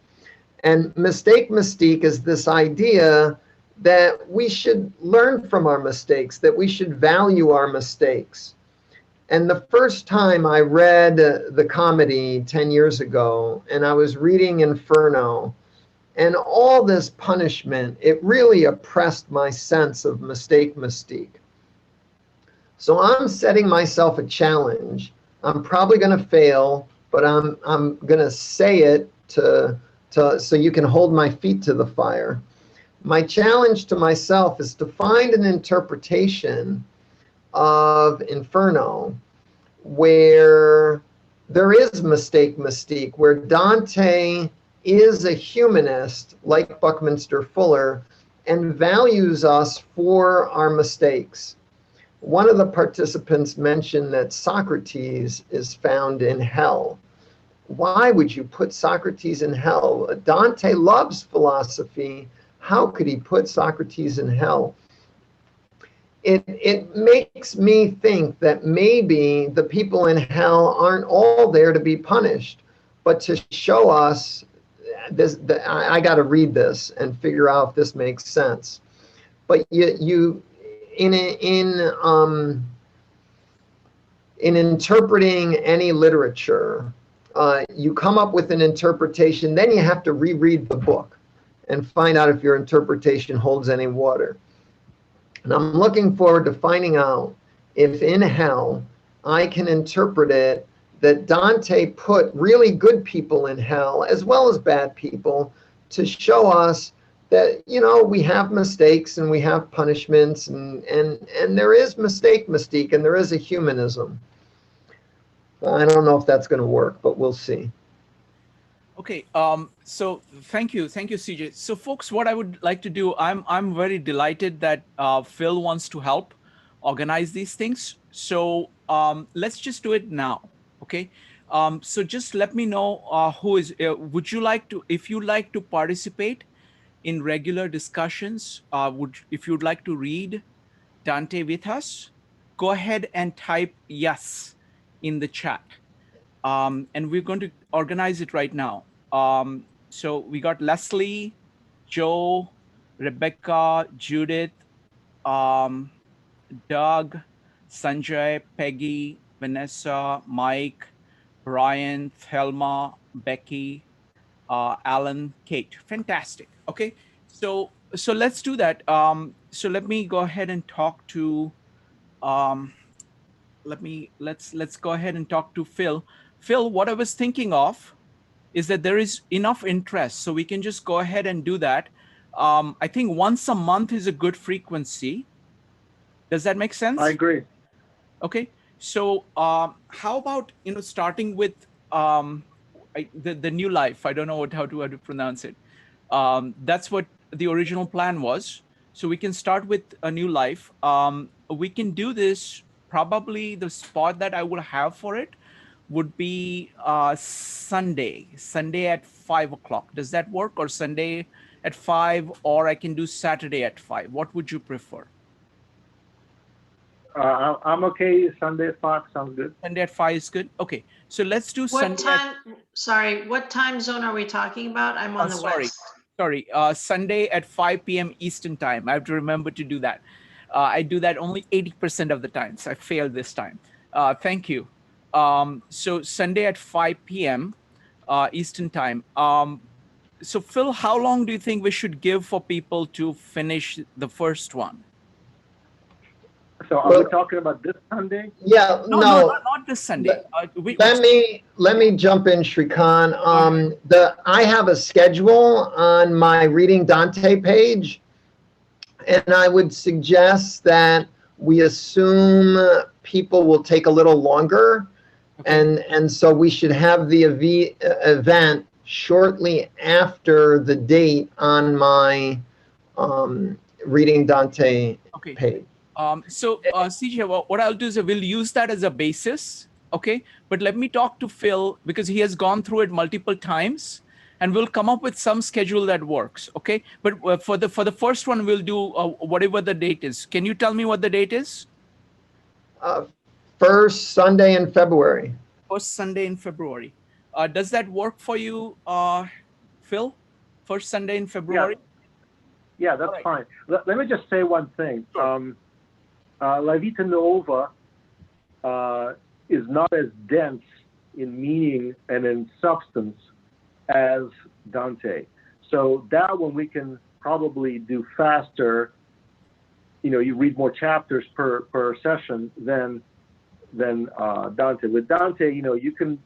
And mistake mystique is this idea that we should learn from our mistakes, that we should value our mistakes. And the first time I read the comedy 10 years ago, and I was reading Inferno, and all this punishment, it really oppressed my sense of mistake mystique. So I'm setting myself a challenge. I'm probably going to fail, but I'm going to say it to so you can hold my feet to the fire. My challenge to myself is to find an interpretation of Inferno where there is mistake mystique, where Dante is a humanist like Buckminster Fuller and values us for our mistakes. One of the participants mentioned that Socrates is found in hell. Why would you put Socrates in hell? Dante loves philosophy. How could he put Socrates in hell? It makes me think that maybe the people in hell aren't all there to be punished, but to show us this. I got to read this and figure out if this makes sense. But in interpreting any literature, you come up with an interpretation, then you have to reread the book and find out if your interpretation holds any water. And I'm looking forward to finding out if in hell I can interpret it that Dante put really good people in hell as well as bad people to show us that, you know, we have mistakes and we have punishments and there is mistake mystique and there is a humanism. I don't know if that's going to work, but we'll see. Okay, so thank you, CJ. So folks, what I would like to do, I'm very delighted that Phil wants to help organize these things. So let's just do it now, okay? So just let me know who is, would you like to, if you'd like to participate in regular discussions, if you'd like to read Dante with us, go ahead and type yes in the chat. And we're going to organize it right now. So we got Leslie, Joe, Rebecca, Judith, Doug, Sanjay, Peggy, Vanessa, Mike, Brian, Thelma, Becky, Alan, Kate. Fantastic. Okay, so let's do that. So let me go ahead and talk to let's go ahead and talk to Phil. Phil, what I was thinking of is that there is enough interest, so we can just go ahead and do that. I think once a month is a good frequency. Does that make sense? I agree. Okay, so how about, you know, starting with the new life? I don't know how to pronounce it. That's what the original plan was. So we can start with a new life. We can do this, probably the spot that I would have for it would be Sunday at 5 o'clock. Does that work? Or Sunday at 5, or I can do Saturday at 5. What would you prefer? I'm okay. Sunday at 5 sounds good. Sunday at 5 is good. Okay, so let's do What Sunday. time, sorry, what time zone are we talking about? I'm on the west. Sorry, Sunday at 5 p.m. Eastern time. I have to remember to do that. I do that only 80% of the time, so I failed this time. Thank you. So Sunday at 5 p.m. Eastern time. So Phil, how long do you think we should give for people to finish the first one? So are we talking about this Sunday? Yeah, No, not this Sunday. Let me jump in, Shrikant. I have a schedule on my Reading Dante page, and I would suggest that we assume people will take a little longer, and so we should have the event shortly after the date on my Reading Dante page. So CJ, what I'll do is we'll use that as a basis, okay? But let me talk to Phil, because he has gone through it multiple times, and we'll come up with some schedule that works, okay? But for the first one, we'll do whatever the date is. Can you tell me what the date is? First Sunday in February. First Sunday in February. Does that work for you, Phil? First Sunday in February? Yeah, that's fine. Let me just say one thing. La Vita Nuova is not as dense in meaning and in substance as Dante. So that one we can probably do faster. You know, you read more chapters per session than Dante. With Dante, you can,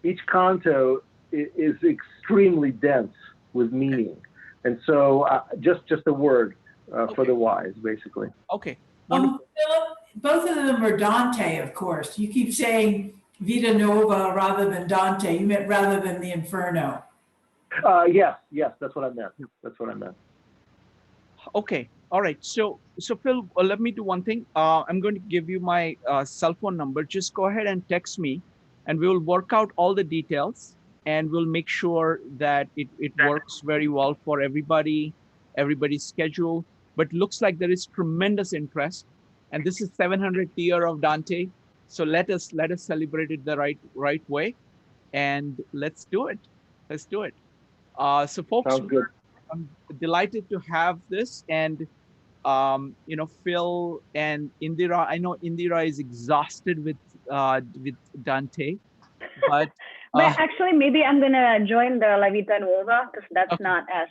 each canto is extremely dense with meaning. And so just a word for the wise, basically. Okay. Philip, both of them are Dante, of course. You keep saying Vita Nuova rather than Dante. You meant rather than the Inferno. Yes, that's what I meant. Okay. All right. So Phil, let me do one thing. I'm going to give you my cell phone number. Just go ahead and text me, and we will work out all the details, and we'll make sure that it works very well for everybody's schedule. But looks like there is tremendous interest, and this is 700th year of Dante. So let us celebrate it the right way, and let's do it. So folks, sounds good. I'm delighted to have this, and Phil and Indira. I know Indira is exhausted with Dante, but actually, maybe I'm gonna join the La Vita Nuova, because that's not as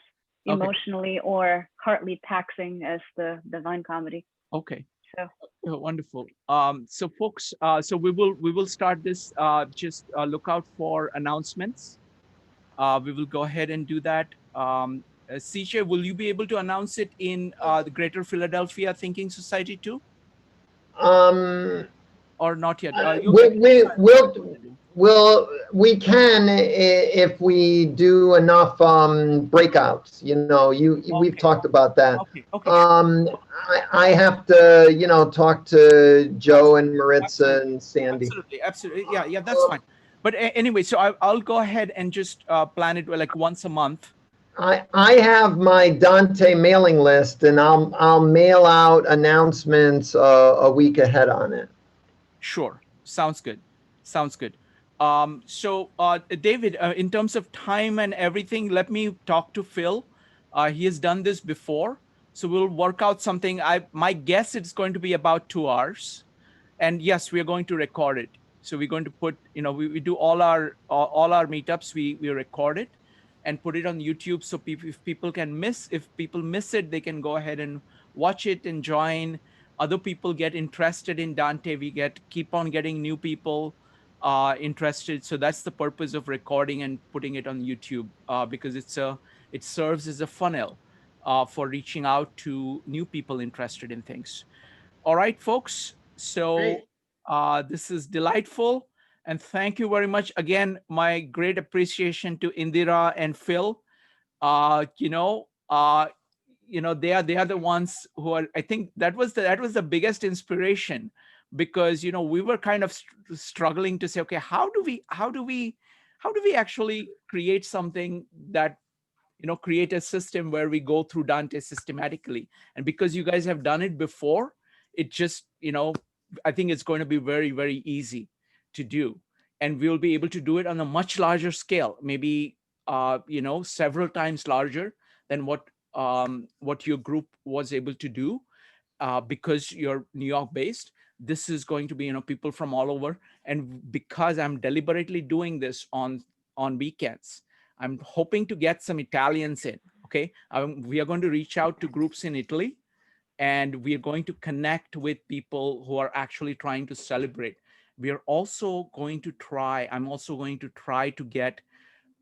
emotionally or heartly taxing as the Divine Comedy. Okay. So wonderful. So folks, so we will start this. Just look out for announcements. We will go ahead and do that. CJ, will you be able to announce it in the Greater Philadelphia Thinking Society too? Or not yet? We can if we do enough breakouts. We've talked about that. I have to talk to Joe and Maritza and Sandy. Absolutely. Yeah, that's fine. But anyway, so I'll go ahead and just plan it like once a month. I have my Dante mailing list, and I'll mail out announcements a week ahead on it. Sure, sounds good. So David, in terms of time and everything, let me talk to Phil. He has done this before, so we'll work out something. My guess it's going to be about 2 hours, and yes, we are going to record it. So we're going to put, we do all our meetups. We record it and put it on YouTube, so if people miss it, they can go ahead and watch it and join. Other people get interested in Dante. We keep on getting new people interested. So that's the purpose of recording and putting it on YouTube, because it serves as a funnel for reaching out to new people interested in things. All right, folks. So this is delightful. And thank you very much. Again, my great appreciation to Indira and Phil. you know, they are the ones who are, I think that was the biggest inspiration, because, you know, we were kind of struggling to say, okay, how do we actually create something that, you know, create a system where we go through Dante systematically. And because you guys have done it before, it just, you know, I think it's going to be very, very easy to do. And we'll be able to do it on a much larger scale, maybe, you know, several times larger than what your group was able to do, because you're New York based. This is going to be, you know, people from all over. And because I'm deliberately doing this on weekends, I'm hoping to get some Italians in. Okay, we are going to reach out to groups in Italy, and we are going to connect with people who are actually trying to celebrate. We are also going to try, I'm also going to try to get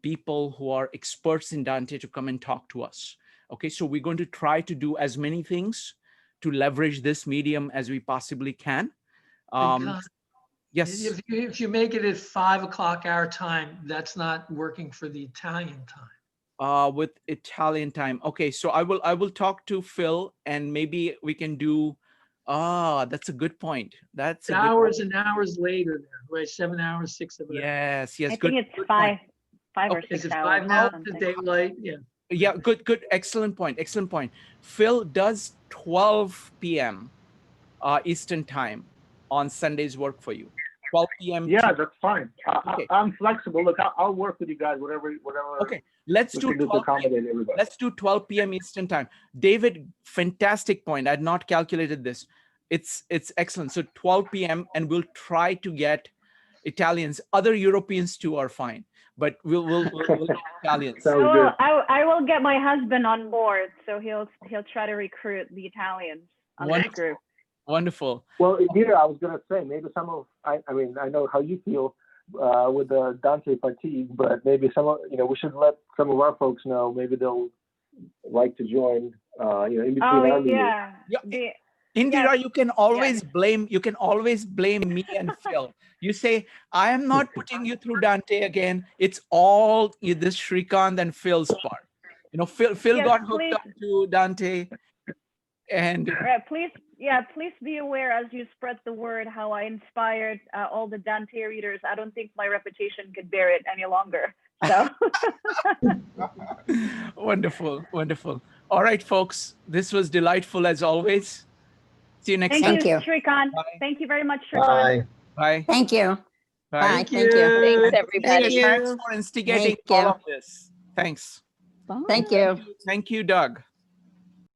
people who are experts in Dante to come and talk to us. Okay, so we're going to try to do as many things to leverage this medium as we possibly can. Yes. If you make it at 5 o'clock our time, that's not working for the Italian time. With Italian time. Okay, so I will talk to Phil, and maybe we can do. That's a good point. That's a hours and hours later, right? 7 hours, 6 of it. Yes, yes. I Good. think it's five or Okay, 6 is it hours. 5 now? The daylight, yeah. Yeah, good. Excellent point. Excellent point. Phil, does 12 p.m. Eastern time on Sundays work for you? 12 p.m. Yeah, that's fine. Okay. I'm flexible. Look, I'll work with you guys, whatever. Okay, let's do 12 p.m. Let's do 12 p.m. Eastern time. David, fantastic point. I had not calculated this. It's excellent. So 12 p.m. and we'll try to get Italians. Other Europeans too are fine, but we'll get Italians. I will get my husband on board, so he'll try to recruit the Italians on this group. Wonderful. Well, here I was gonna say maybe some of I mean I know how you feel with the Dante fatigue, but maybe we should let some of our folks know. Maybe they'll like to join. In between our meetings. Indira, you can always blame me and Phil. You say, I am not putting you through Dante again. It's all this Shrikant and Phil's part. You know, Phil got hooked up to Dante. And please be aware as you spread the word how I inspired all the Dante readers. I don't think my reputation could bear it any longer. So wonderful. All right, folks, this was delightful as always. See you next time. Thank you, Shrikant. Thank you very much, Shrikant. Bye. Bye. Thank you. Bye. Thank you. Thanks, everybody. Thanks for instigating all of this. Thanks. Thank you. Thank you, Doug.